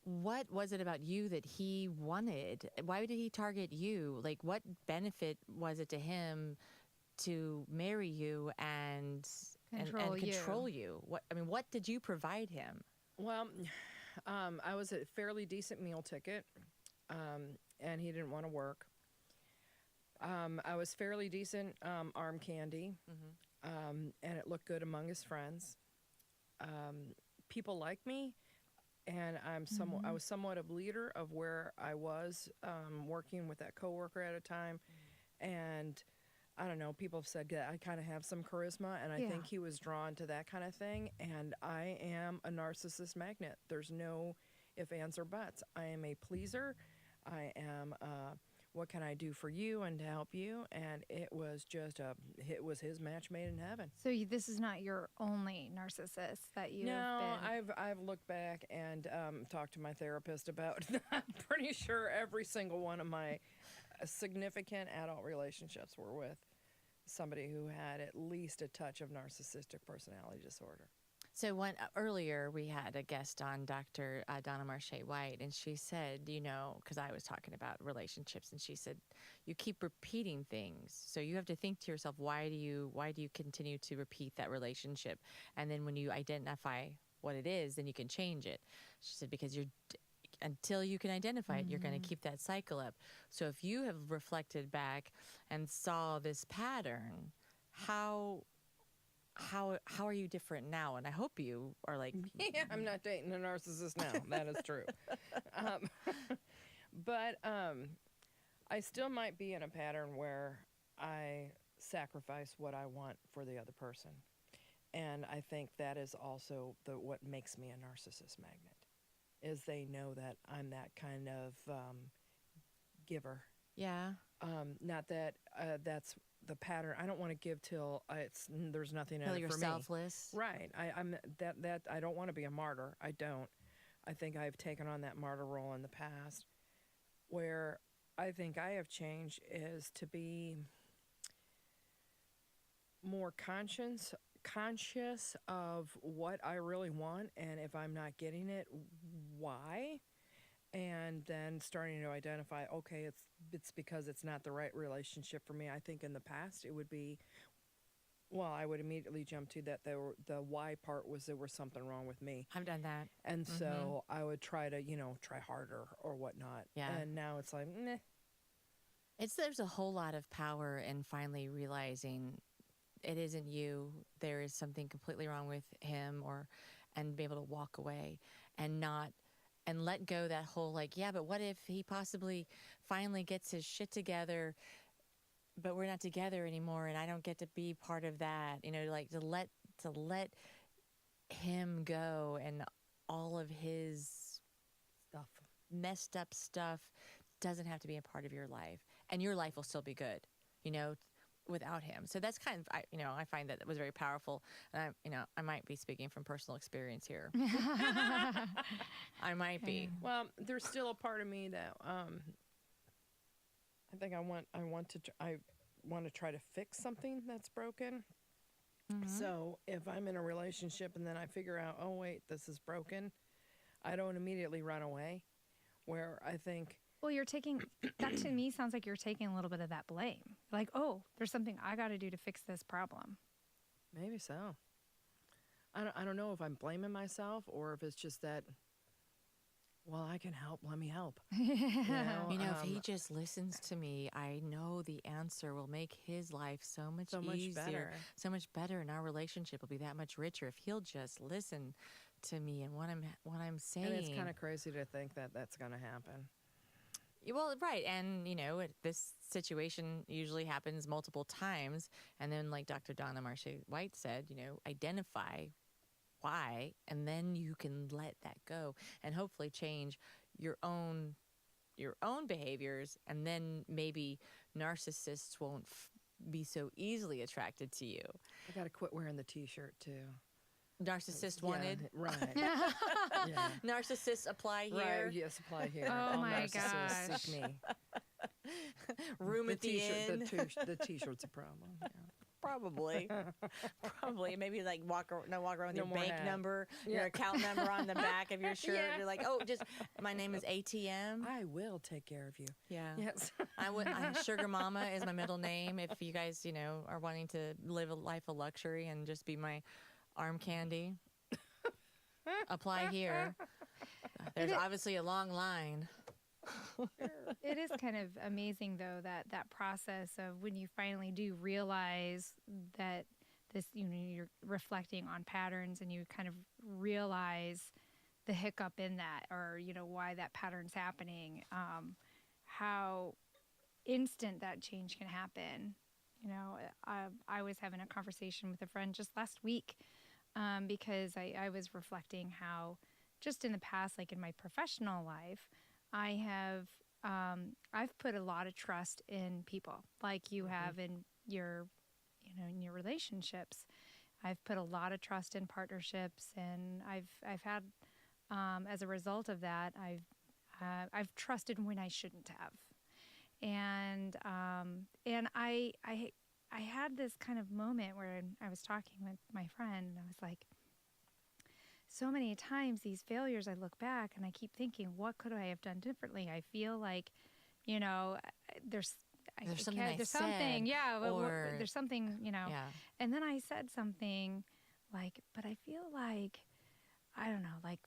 What was it about you that he wanted? Why did he target you? Like, what benefit was it to him to marry you and Control you. control you? What did you provide him? Well, I was a fairly decent meal ticket, and he didn't want to work. I was fairly decent arm candy, and it looked good among his friends. People like me, and I was somewhat of leader of where I was working with that coworker at a time, and I don't know, people have said that I kind of have some charisma, and I Yeah. think he was drawn to that kind of thing, and I am a narcissist magnet. There's no ifs, ands, or buts. I am a pleaser. I am what can I do for you and to help you, and it was his match made in heaven. So this is not your only narcissist that you've No, been. I've looked back and talked to my therapist about I'm pretty sure every single one of my significant adult relationships were with somebody who had at least a touch of narcissistic personality disorder. So earlier we had a guest on, Dr. Donna Marche White, and she said, because I was talking about relationships, and she said, you keep repeating things. So you have to think to yourself, why do you continue to repeat that relationship? And then when you identify what it is, then you can change it. She said, because until you can identify it, you're going to keep that cycle up. So if you have reflected back and saw this pattern, how are you different now? And I hope you are like, Yeah, I'm not dating a narcissist now. That is true. But I still might be in a pattern where I sacrifice what I want for the other person. And I think that is also what makes me a narcissist magnet, is they know that I'm that kind of giver. yeah, Not that that's the pattern. I don't want to give till there's nothing in till it you're for me. selfless. Right. I'm that I don't want to be a martyr. I don't. I think I've taken on that martyr role in the past. Where I think I have changed is to be more conscious of what I really want, and if I'm not getting it, why? And then starting to identify, okay, it's because it's not the right relationship for me. I think in the past it would be, well, I would immediately jump to that the why part was there was something wrong with me. I've done that. And so I would try to, try harder or whatnot. Yeah. And now it's like, meh. There's a whole lot of power in finally realizing it isn't you. There is something completely wrong with him, and be able to walk away and not, and let go that whole like, yeah, but what if he possibly finally gets his shit together, but we're not together anymore and I don't get to be part of that, like to let him go, and all of his Stuff. messed up stuff doesn't have to be a part of your life, and your life will still be good, without him. So that's kind of, I find that it was very powerful, and I might be speaking from personal experience here. I might be. Well, there's still a part of me that I think I want to try to fix something that's broken. Mm-hmm. So if I'm in a relationship and then I figure out, oh wait, this is broken, I don't immediately run away. Where I think, Well, you're taking, that to me sounds like you're taking a little bit of that blame. Like, oh, there's something I got to do to fix this problem. maybe so. I don't know if I'm blaming myself or if it's just that, well, I can help. Let me help. If he just listens to me, I know the answer will make his life so much easier, better. so much better, and our relationship will be that much richer if he'll just listen to me and what I'm saying. And it's kind of crazy to think that that's going to happen. Well, right, and this situation usually happens multiple times, and then like Dr. Donna Marcia White said, identify why, and then you can let that go and hopefully change your own behaviors, and then maybe narcissists won't be so easily attracted to you. I got to quit wearing the T-shirt too. Narcissist wanted. Yeah, right. Yeah. Narcissists apply here. Right. Yes, apply here. Oh All my narcissists gosh. seek me. Room at the inn. The T-shirt's a problem. Yeah. Probably. Maybe like walk around with your more bank hat. number, your Yeah. account number on the back of your shirt. Yeah. You're like, oh, just my name is ATM. I will take care of you. Yeah. Yes. Sugar Mama is my middle name. If you guys, are wanting to live a life of luxury and just be my arm candy, apply here. There's obviously a long line. It is kind of amazing, though, that process of when you finally do realize that this, you're reflecting on patterns and you kind of realize the hiccup in that, or, why that pattern's happening, how instant that change can happen. I was having a conversation with a friend just last week because I was reflecting how just in the past, like in my professional life, I've put a lot of trust in people, like you have in your relationships. I've put a lot of trust in partnerships, and I've had, as a result of that, I've trusted when I shouldn't have, and I had this kind of moment where I was talking with my friend, and I was like, so many times these failures, I look back and I keep thinking, what could I have done differently? I feel like, there's something I there's said, something, yeah, or there's something, Yeah. And then I said something like, but I feel like, I don't know, like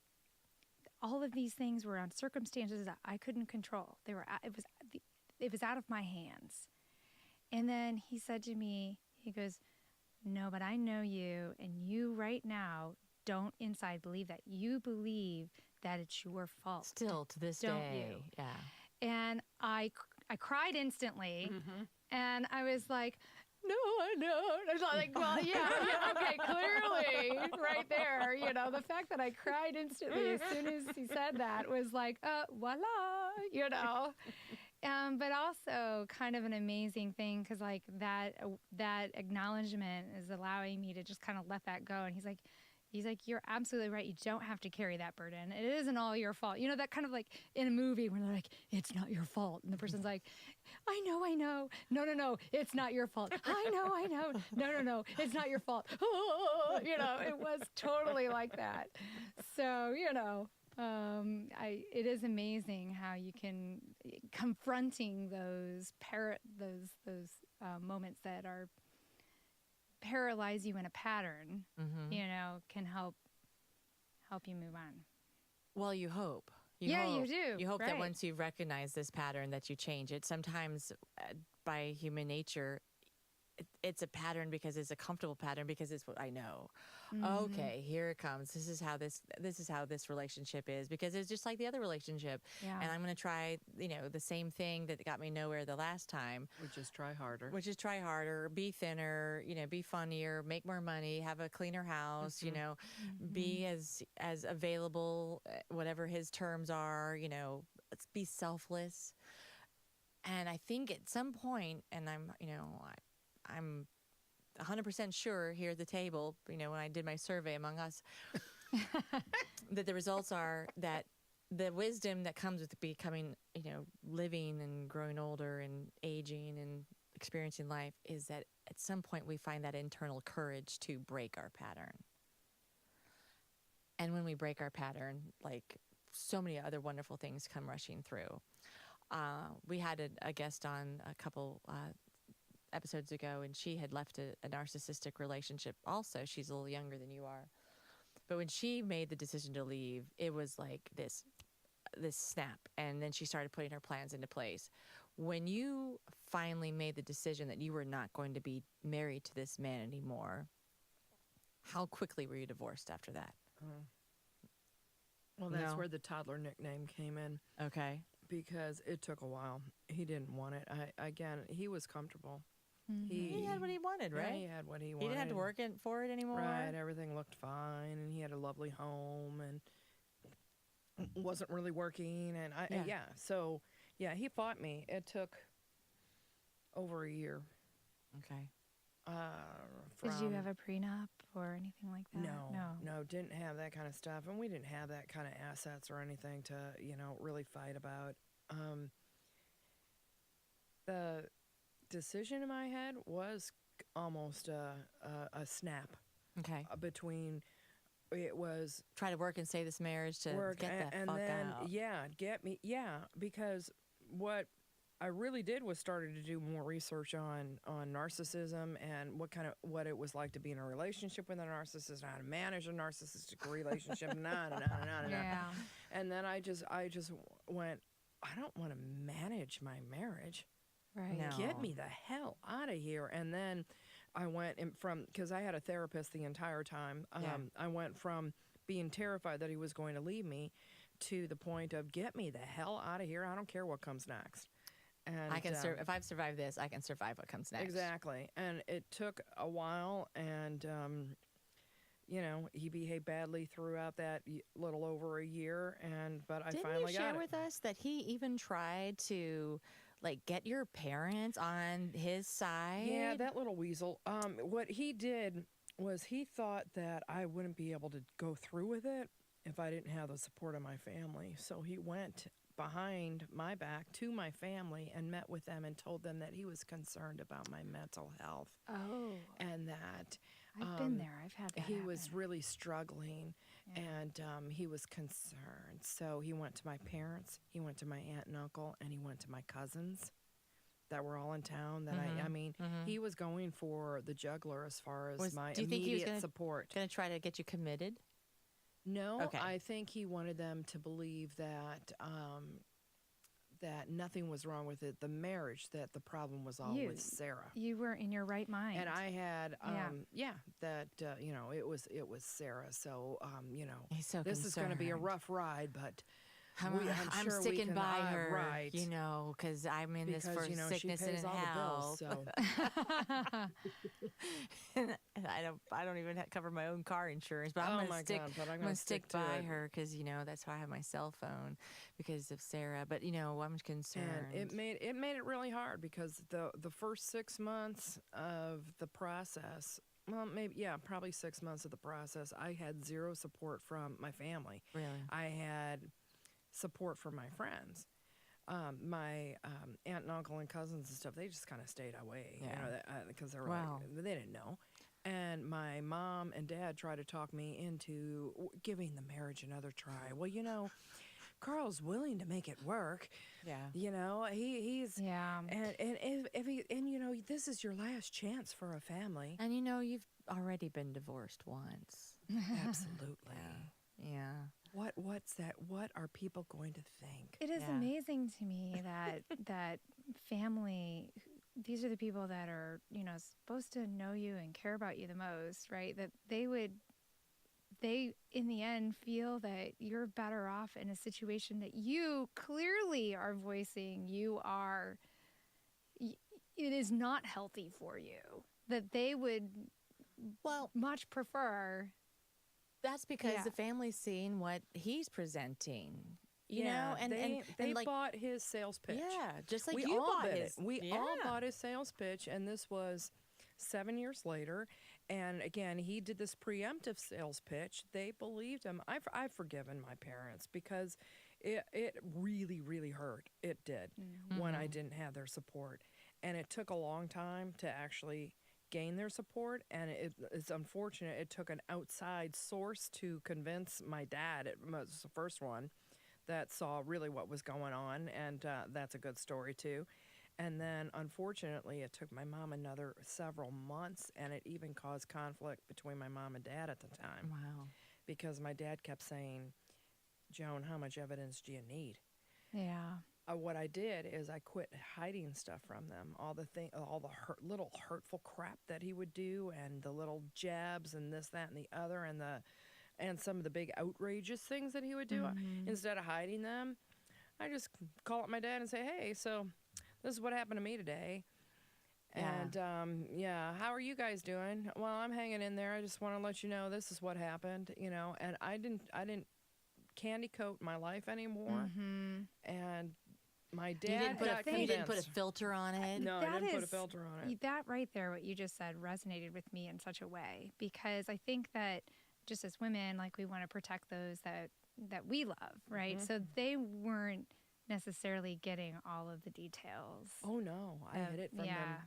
all of these things were on circumstances that I couldn't control. It was out of my hands. And then he said to me, he goes, no, but I know you, and you right now don't inside believe that. You believe that it's your fault. Still to this Don't day. you? Yeah. And I cried instantly, and I was like, no, I don't. I was like, well, yeah, okay, clearly, right there, the fact that I cried instantly as soon as he said that was like, voila, but also kind of an amazing thing, because like that acknowledgement is allowing me to just kind of let that go. And he's like, you're absolutely right. You don't have to carry that burden. It isn't all your fault. That kind of like in a movie when they're like, it's not your fault. And the person's like, I know. No, it's not your fault. I know. No, it's not your fault. It was totally like that. So, it is amazing how you can, confronting those moments that are paralyze you in a pattern, can help you move on. Well, you hope. You do. You hope right. that once you've recognized this pattern that you change it. Sometimes by human nature, it's a pattern because it's a comfortable pattern because it's what I know. Okay, here it comes. This is how this relationship is because it's just like the other relationship. Yeah. And I'm going to try, the same thing that got me nowhere the last time, Which is try harder. try harder, be thinner, be funnier, make more money, have a cleaner house, be as available, whatever his terms are, be selfless. And I think at some point, and I'm 100% sure here at the table, when I did my survey among us, that the results are that the wisdom that comes with becoming, living and growing older and aging and experiencing life is that at some point we find that internal courage to break our pattern. And when we break our pattern, like so many other wonderful things come rushing through. We had a guest on a couple episodes ago, and she had left a narcissistic relationship also. She's a little younger than you are. But when she made the decision to leave, it was like this snap. And then she started putting her plans into place. When you finally made the decision that you were not going to be married to this man anymore, how quickly were you divorced after that? Well, that's No. where the toddler nickname came in. Okay. Because it took a while. He didn't want it. He was comfortable. He had what he wanted, right? Yeah, he had what he wanted. He didn't have to work for it anymore. Right, everything looked fine, and he had a lovely home, and wasn't really working, and So he fought me. It took over a year. Okay. Did you have a prenup or anything like that? No, didn't have that kind of stuff, and we didn't have that kind of assets or anything to really fight about. The decision in my head was almost a snap. Okay. Between it was Try to work and save this marriage to work get the and fuck then out. get me because what I really did was started to do more research on narcissism and what it was like to be in a relationship with a narcissist, and how to manage a narcissistic relationship, Yeah. and then I just went, I don't want to manage my marriage. Right. No. Get me the hell out of here. And then I went because I had a therapist the entire time. I went from being terrified that he was going to leave me to the point of get me the hell out of here. I don't care what comes next. And I can if I've survived this, I can survive what comes next. Exactly. And it took a while, and he behaved badly throughout that little over a year, but I Didn't finally you got share it. with us that he even tried to get your parents on his side? Yeah, that little weasel. What he did was he thought that I wouldn't be able to go through with it if I didn't have the support of my family. So he went behind my back to my family and met with them and told them that he was concerned about my mental health. Oh. And that I've been there. I've had that. he was happen. really struggling, and he was concerned. So he went to my parents, he went to my aunt and uncle, and he went to my cousins that were all in town. That he was going for the juggler as far as my do you think he was immediate support. Going to try to get you committed? No, Okay. I think he wanted them to believe that that nothing was wrong with it, the marriage, that the problem was all with Sarah. You were in your right mind. And I had, it was Sarah. So, He's so this is going to be a concerned. rough ride, but I'm sure we sticking can, by her, right? because I'm in this for Because sickness she pays and all health. the bills. So. And I don't even cover my own car insurance, but I'm gonna stick to by it. her because that's why I have my cell phone because of Sarah. But I'm concerned. And it made it really hard because the first 6 months of the process, well, probably 6 months of the process, I had zero support from my family. Really? I had support from my friends. My aunt and uncle and cousins and stuff, they just kind of stayed away, because they were Wow. like, they didn't know. And my mom and dad tried to talk me into giving the marriage another try. Well, Carl's willing to make it work. Yeah. He's Yeah. and if he this is your last chance for a family. And you've already been divorced once. Absolutely. Yeah. What's that? What are people going to think? It is Yeah. amazing to me that family these are the people that are, supposed to know you and care about you the most, right? That they in the end feel that you're better off in a situation that you clearly are voicing it is not healthy for you, that they would Well, much prefer. that's because Yeah. the family's seeing what he's presenting, you Yeah, know, and they like, bought his sales pitch. yeah, just like we you all bought did his. it. We yeah. all bought his sales pitch, and this was 7 years later. And again, he did this preemptive sales pitch. They believed him. I've forgiven my parents because it really, really hurt. It did when I didn't have their support. And it took a long time to actually gain their support. And it's unfortunate. It took an outside source to convince my dad. It was the first one that saw really what was going on, and that's a good story too. And then, unfortunately, it took my mom another several months, and it even caused conflict between my mom and dad at the time Wow. because my dad kept saying, "Joan, how much evidence do you need?" Yeah. What I did is I quit hiding stuff from them, all the little hurtful crap that he would do, and the little jabs and this, that, and the other, and some of the big outrageous things that he would do. Instead of hiding them, I just call up my dad and say, "Hey, so this is what happened to me today. And how are you guys doing? Well, I'm hanging in there. I just want to let you know this is what happened, And I didn't candy coat my life anymore. And my dad You didn't put a filter on it. No, I didn't put a filter on it. That right there, what you just said, resonated with me in such a way, because I think that just as women, like, we want to protect those that we love, right? So they weren't necessarily getting all of the details. Oh no, I hid it from them.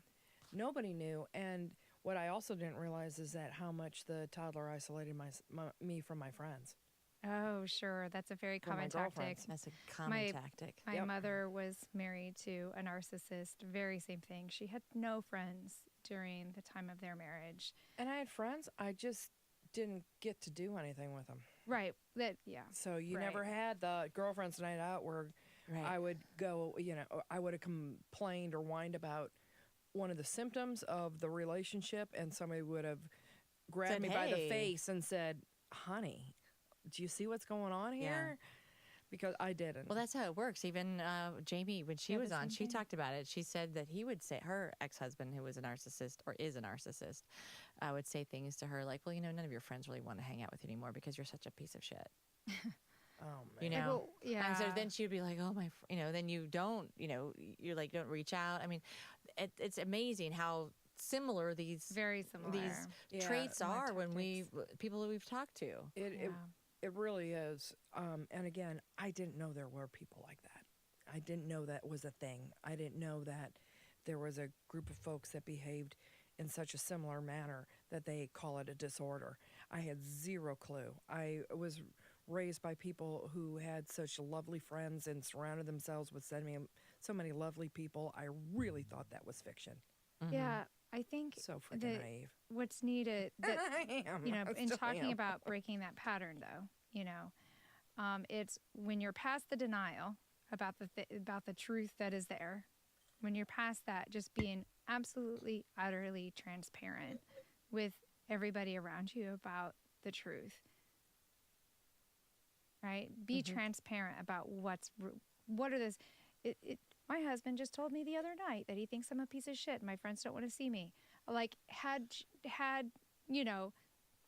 Nobody knew. And what I also didn't realize is that how much the toddler isolated me from my friends. Oh, sure. That's a very From my common tactic. girlfriends. That's a common tactic. My Yep. mother was married to a narcissist. Very same thing. She had no friends during the time of their marriage. And I had friends. I just didn't get to do anything with them. Right. So you Right. never had the girlfriend's night out where Right. I would go, I would have complained or whined about one of the symptoms of the relationship, and somebody would have grabbed Said, me by the "Hey." face and said, "Honey, do you see what's going on here?" Because I didn't. Well, that's how it works. Even Jamie, when she Yeah, was the on, same she thing. talked about it. She said that he would say, her ex-husband, who was a narcissist or is a narcissist, would say things to her like, well, none of your friends really want to hang out with you anymore because you're such a piece of shit. oh, man. You Like, know? yeah. And so then she would be like, oh, then you don't, you're like, don't reach out. I mean, it's amazing how similar these Very similar. Yeah, traits my are when tactics. people that we've talked to. It really is. And again, I didn't know there were people like that. I didn't know that was a thing. I didn't know that there was a group of folks that behaved in such a similar manner that they call it a disorder. I had zero clue. I was raised by people who had such lovely friends and surrounded themselves with so many lovely people. I really thought that was fiction. Yeah. I think So freaking that naive. what's needed, that, I am. I in still talking am. about breaking that pattern, though, it's when you're past the denial about about the truth that is there, when you're past that, just being absolutely, utterly transparent with everybody around you about the truth, right? Be transparent about what are those. My husband just told me the other night that he thinks I'm a piece of shit. My friends don't want to see me. Like, had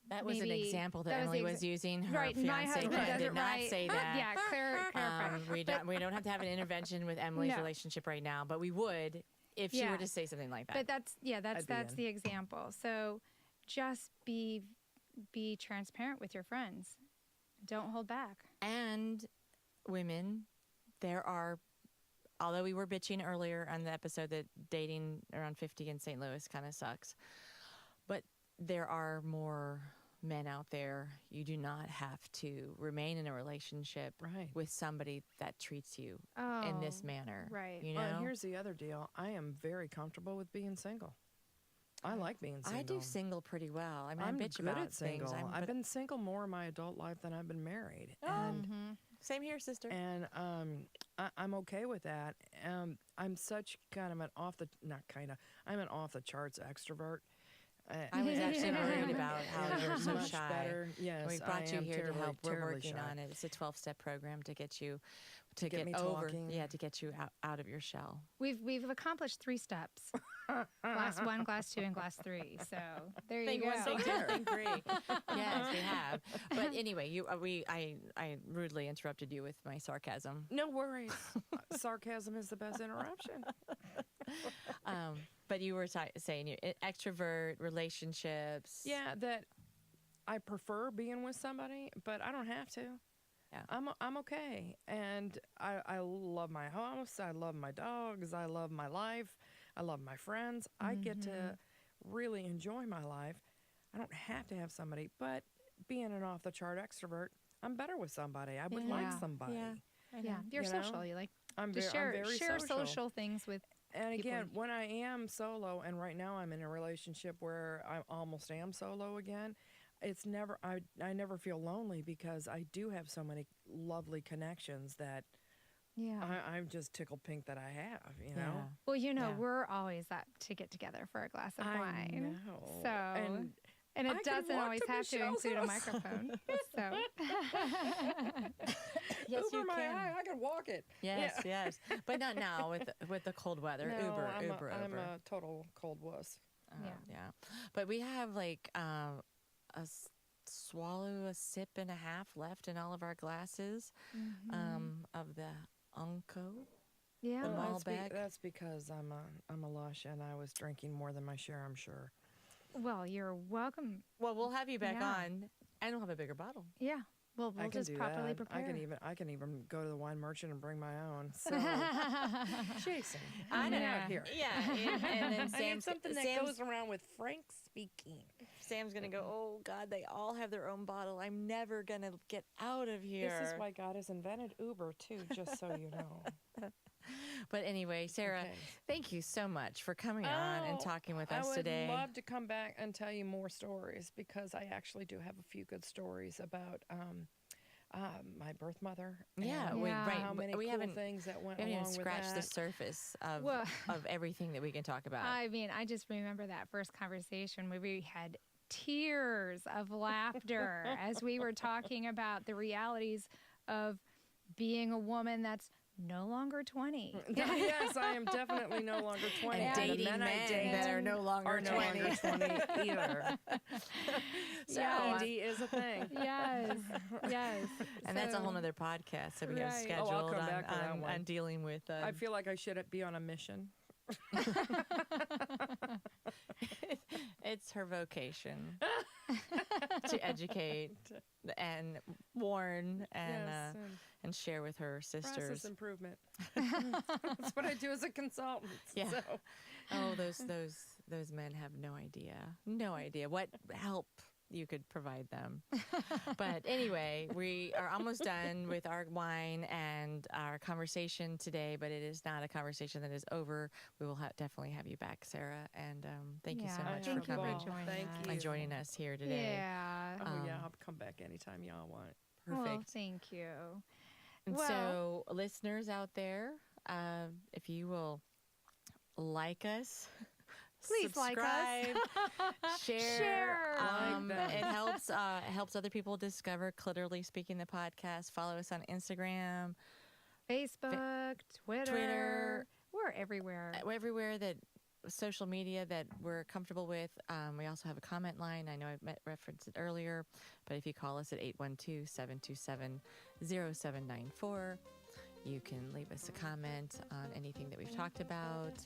That was an maybe- example that that was Emily the was ex- using. Her right, my fiance husband Ken does did it not right. say that. Yeah, clarify. We don't have to have an intervention with Emily's No. relationship right now, but we would if she Yeah. were to say something like that. But that's I'd be in. the example. So just be transparent with your friends. Don't hold back. And women, although we were bitching earlier on the episode that dating around 50 in St. Louis kind of sucks, but there are more men out there. You do not have to remain in a relationship Right. with somebody that treats you in this manner. right. You Well, know? and here's the other deal. I am very comfortable with being single. I like being single. I do single pretty well. I mean, I'm I bitch good about at single. things. I've been single more in my adult life than I've been married. And same here, sister. And I'm okay with that. I'm such kind of I'm an off the charts extrovert. I was actually worried about how you're so much shy. better. Yes, We I brought you am here to terribly, help. We're terribly working shy. on it. It's a 12-step program to get you to get me over. talking. Yeah, to get you out of your shell. We've accomplished 3 steps. Glass 1, glass 2, and glass 3. So there you Thing go. 1, thing 2, thing 3. Yes, we have. But anyway, I rudely interrupted you with my sarcasm. No worries. Sarcasm is the best interruption. But you were saying you extrovert relationships. Yeah, that I prefer being with somebody, but I don't have to. Yeah. I'm okay, and I love my house. I love my dogs. I love my life. I love my friends. I get to really enjoy my life. I don't have to have somebody, but being an off the chart extrovert, I'm better with somebody. I would like Yeah. somebody. Yeah. Yeah, you're You know? social. You like I'm to very share social. social things with. And people. again, when I am solo, and right now I'm in a relationship where I almost am solo again, it's never I never feel lonely because I do have so many lovely connections that Yeah. I'm just tickled pink that I have, you know. Yeah. Well, Yeah. we're always up to get together for a glass of I wine. know. So, and I it could doesn't walk always to have to Michelle's include a house. microphone. So, Yes, Uber you my can. eye, I can walk it. Yes, Yeah. yes. But not now with the cold weather. No, Uber. I'm a total cold wuss. Yeah. But we have like swallow a sip and a half left in all of our glasses of the Anko. yeah. The Well, Malbec. that's because I'm a lush and I was drinking more than my share, I'm sure. Well, you're welcome. Well, we'll have you back Yeah. on, and we'll have a bigger bottle. Yeah. Well, I we'll can just do properly that. prepare. I can even go to the wine merchant and bring my own. So, Jason, I help me know. out here. Yeah, and then I need Sam's, something that Sam's, goes around with frank speaking. Sam's gonna go. Oh God, they all have their own bottle. I'm never gonna get out of here. This is why God has invented Uber too, just so you know. But anyway, Sarah, Okay. thank you so much for coming on and talking with us today. I would love to come back and tell you more stories because I actually do have a few good stories about my birth mother. Yeah, and Yeah. right. How many we cool haven't things that went we haven't along even with scratched the that. surface of Well- of everything that we can talk about. I mean, I just remember that first conversation where we had tears of laughter as we were talking about the realities of being a woman that's no longer 20. Yes, I am definitely no longer 20. and the dating men I men date that are no longer are no 20. longer 20 either. So Yeah. ED is a thing. Yes, yes. And that's a whole So- nother podcast that we have Right. scheduled Oh, I'll come back to that on one. dealing with. I feel like I should be on a mission. It's her vocation to educate and warn and Yes, and share with her process sisters. improvement. That's what I do as a consultant. Yeah. So. Oh, those men have no idea what help you could provide them. But anyway, we are almost done with our wine and our conversation today, but it is not a conversation that is over. We will definitely have you back, Sarah, and thank you so Yeah, much thank for you for coming joining Thank us. you. and joining us here today. Yeah. Oh, yeah, Um, I'll come back anytime y'all want. Perfect. Well, thank you. And Well- so, listeners out there, if you will like us, Please like us. subscribe, share. Share. Like that. It helps other people discover Clitorally Speaking the podcast. Follow us on Instagram, Facebook, Twitter. We're everywhere. everywhere that social media that we're comfortable with. We also have a comment line. I know I referenced it earlier, but if you call us at 812-727-0794, you can leave us a comment on anything that we've talked about.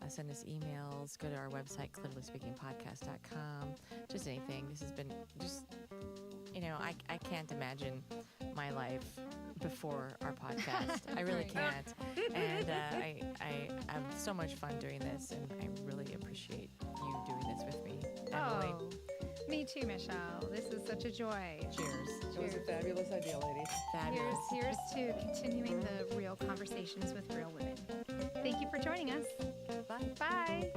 Send us emails. Go to our website, clitorallyspeakingpodcast.com. Just anything. This has been just, I can't imagine my life before our podcast. I really can't. And I have so much fun doing this, and I really appreciate you doing this with me, Emily. Oh, me too, Michelle. This is such a joy. Cheers. It was a fabulous idea, ladies. Fabulous. Here's to continuing the real conversations with real women. Thank you for joining us. Bye. Bye.